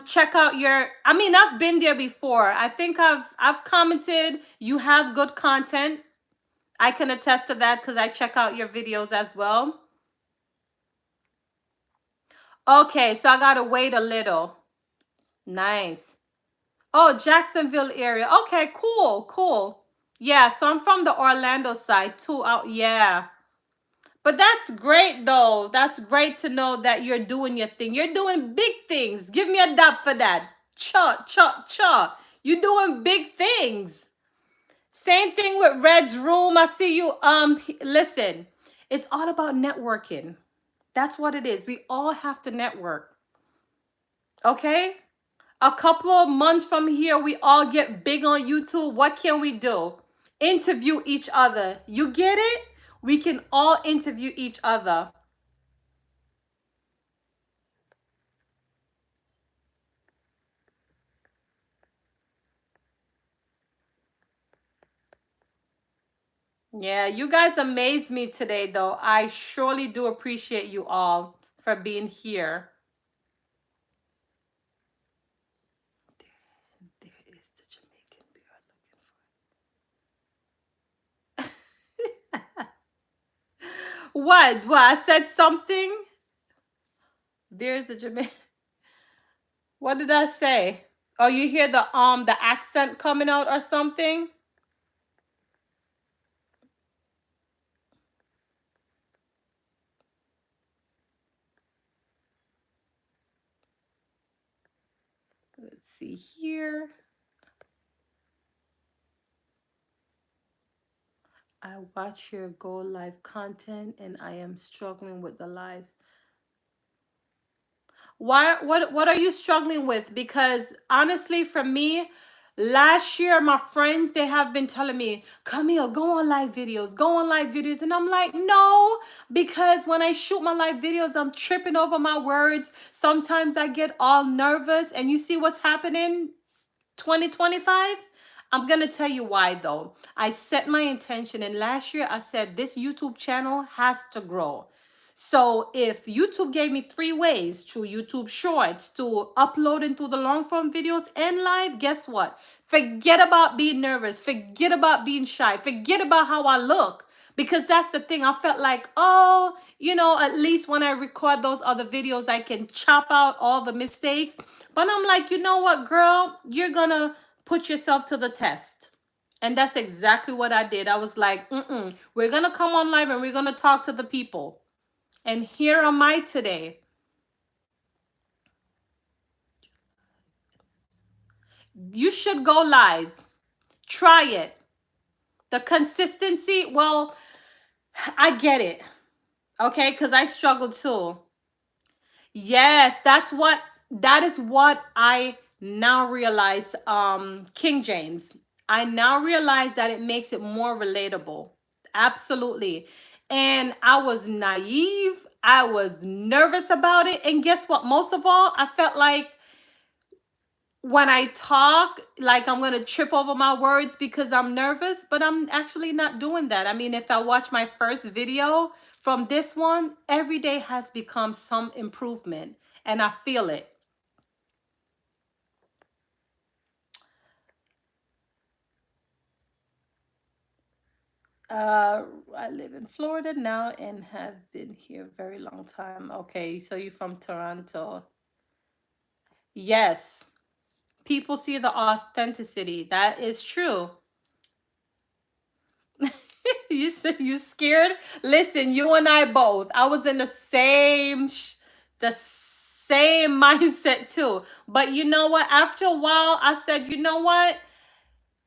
check out your. I mean, I've been there before. I think I've commented. You have good content. I can attest to that because I check out your videos as well. Okay, so I gotta wait a little. Nice. Oh, Jacksonville area. Okay, cool, cool. Yeah, so I'm from the Orlando side too. Out, yeah. But that's great though. That's great to know that you're doing your thing. You're doing big things. Give me a dap for that. Cha, cha, cha. You're doing big things. Same thing with Red's room. I see you. Listen, it's all about networking. That's what it is. We all have to network. Okay? A couple of months from here, we all get big on YouTube. What can we do? Interview each other. You get it? We can all interview each other. Yeah, you guys amaze me today, though. I surely do appreciate you all for being here. There is the Jamaican beer I'm looking for. What? What? I said something? There's the Jamaican. What did I say? Oh, you hear the accent coming out or something? Let's see here. I watch your go live content and I am struggling with the lives. Why what are you struggling with? Because honestly, for me, last year my friends they have been telling me, Camille, go on live videos, go on live videos. And I'm like, no, because when I shoot my live videos, I'm tripping over my words. Sometimes I get all nervous, and you see what's happening 2025. I'm going to tell you why though. I set my intention, and last year I said this YouTube channel has to grow. So if YouTube gave me 3 ways, through YouTube Shorts, to upload into the long form videos and live, guess what? Forget about being nervous. Forget about being shy. Forget about how I look. Because that's the thing. I felt like, oh, at least when I record those other videos, I can chop out all the mistakes. But I'm like, you know what, girl? You're going to put yourself to the test. And that's exactly what I did. I was like, we're going to come on live and we're going to talk to the people. And here am I today. You should go live. Try it. The consistency, well, I get it. Okay, because I struggled too. Yes, that is what I now realize, King James. I now realize that it makes it more relatable. Absolutely. And I was naive. I was nervous about it. And guess what? Most of all, I felt like when I talk, like I'm going to trip over my words because I'm nervous, but I'm actually not doing that. I mean, if I watch my first video from this one, every day has become some improvement and I feel it. I live in Florida now and have been here a very long time. Okay, so you're from Toronto. Yes, people see the authenticity. That is true. You said you scared? Listen, you and I both. I was in the same mindset too. But you know what? After a while, I said, you know what?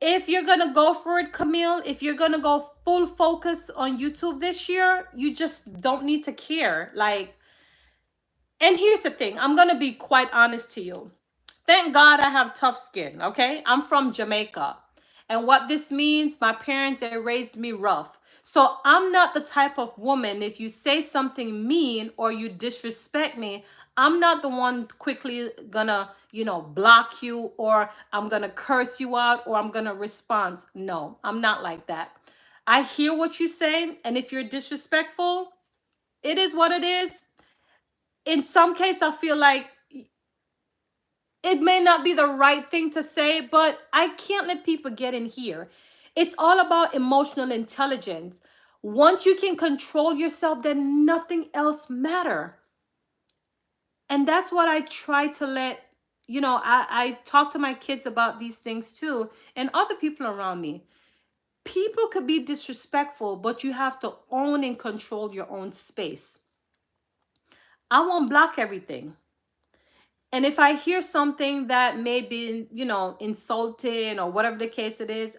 If you're gonna go for it, Camille, if you're gonna go full focus on YouTube this year, you just don't need to care. Like, and here's the thing, I'm gonna be quite honest to you. Thank God I have tough skin, okay? I'm from Jamaica. And what this means, my parents, they raised me rough. So I'm not the type of woman, if you say something mean or you disrespect me, I'm not the one quickly gonna, block you, or I'm gonna curse you out, or I'm gonna respond. No, I'm not like that. I hear what you say, and if you're disrespectful, it is what it is. In some case, I feel like it may not be the right thing to say, but I can't let people get in here. It's all about emotional intelligence. Once you can control yourself, then nothing else matter. And that's what I try to let, I talk to my kids about these things too, and other people around me. People could be disrespectful, but you have to own and control your own space. I won't block everything. And if I hear something that may be, insulting or whatever the case it is,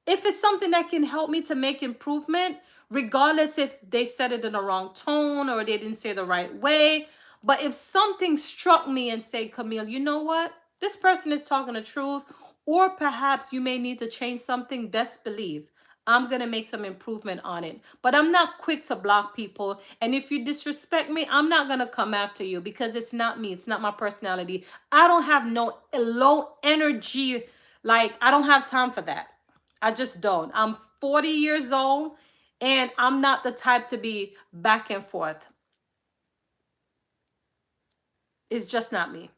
if it's something that can help me to make improvement, regardless if they said it in the wrong tone or they didn't say the right way. But if something struck me and say, Camille, you know what? This person is talking the truth, or perhaps you may need to change something, best believe I'm going to make some improvement on it. But I'm not quick to block people. And if you disrespect me, I'm not going to come after you because it's not me. It's not my personality. I don't have no low energy. Like, I don't have time for that. I just don't. I'm 40 years old, and I'm not the type to be back and forth. It's just not me.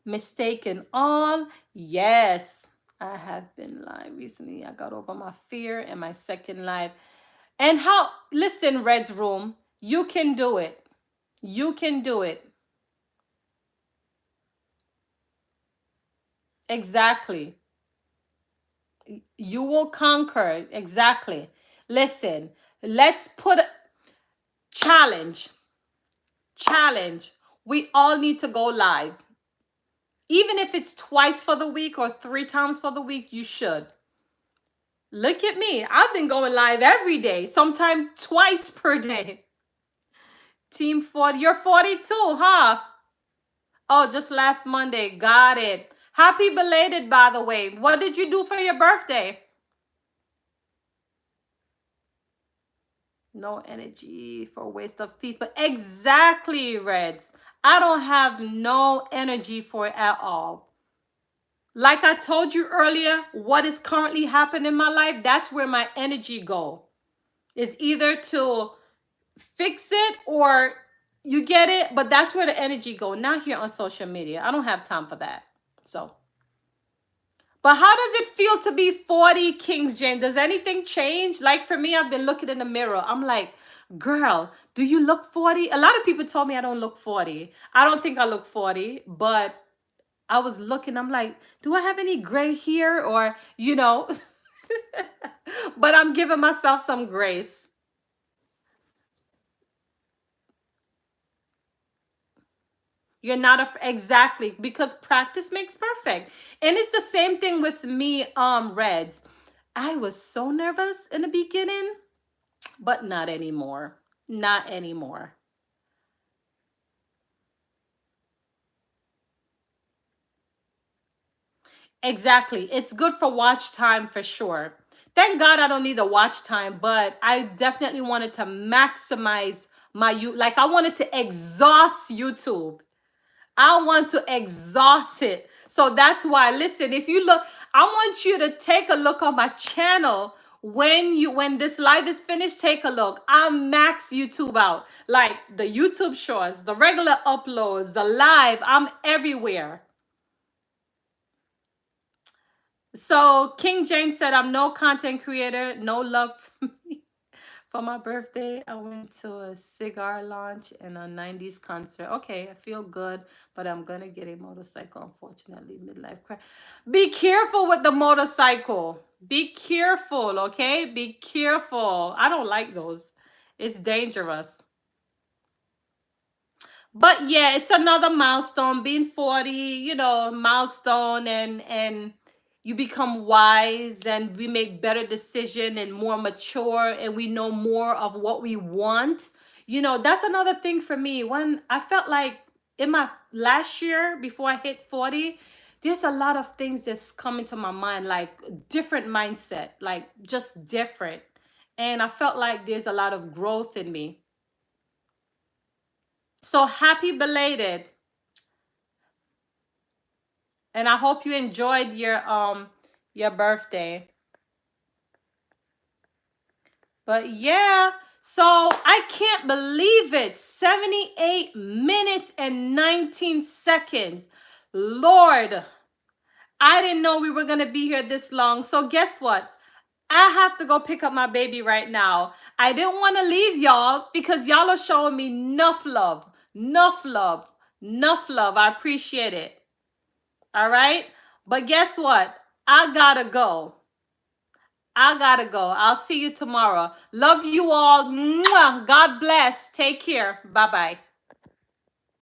Mistaken all, yes. I have been live recently. I got over my fear and my second live. And how, listen, Red's Room, you can do it. You can do it. Exactly. You will conquer. Exactly. Listen, let's put a challenge. Challenge. We all need to go live. Even if it's twice for the week or 3 times for the week, you should. Look at me. I've been going live every day, sometimes twice per day. Team 40. You're 42, huh? Oh, just last Monday. Got it. Happy belated, by the way. What did you do for your birthday? No energy for waste of people. Exactly, Reds. I don't have no energy for it at all. Like I told you earlier, what is currently happening in my life, that's where my energy go. It's either to fix it or you get it, but that's where the energy go. Not here on social media. I don't have time for that. So, but how does it feel to be 40, Kings James? Does anything change? Like for me, I've been looking in the mirror. I'm like, girl, do you look 40? A lot of people told me I don't look 40. I don't think I look 40, but I was looking, I'm like, do I have any gray here? Or, you know, but I'm giving myself some grace. You're not exactly, because practice makes perfect. And it's the same thing with me, Reds. I was so nervous in the beginning, but not anymore. Not anymore. Exactly. It's good for watch time for sure. Thank God I don't need the watch time, but I definitely wanted to maximize my like I wanted to exhaust YouTube. I want to exhaust it. So that's why, listen, if you look, I want you to take a look on my channel. When this live is finished, take a look. I max YouTube out. Like the YouTube shorts, the regular uploads, the live, I'm everywhere. So King James said, I'm no content creator, no love for me. For my birthday, I went to a cigar launch and a 90s concert. Okay, I feel good, but I'm going to get a motorcycle, unfortunately, midlife crisis. Be careful with the motorcycle. Be careful, okay? Be careful. I don't like those. It's dangerous. But yeah, it's another milestone, being 40, you know, milestone, and you become wise and we make better decision and more mature and we know more of what we want. You know, that's another thing for me. When I felt like in my last year before I hit 40, there's a lot of things just come into my mind, like different mindset, like just different. And I felt like there's a lot of growth in me. So happy belated. And I hope you enjoyed your birthday. But yeah, so I can't believe it. 78 minutes and 19 seconds. Lord, I didn't know we were going to be here this long. So guess what? I have to go pick up my baby right now. I didn't want to leave y'all because y'all are showing me enough love. Enough love. Enough love. I appreciate it. All right? But guess what? I gotta go. I gotta go. I'll see you tomorrow. Love you all. Mwah. God bless. Take care. Bye-bye.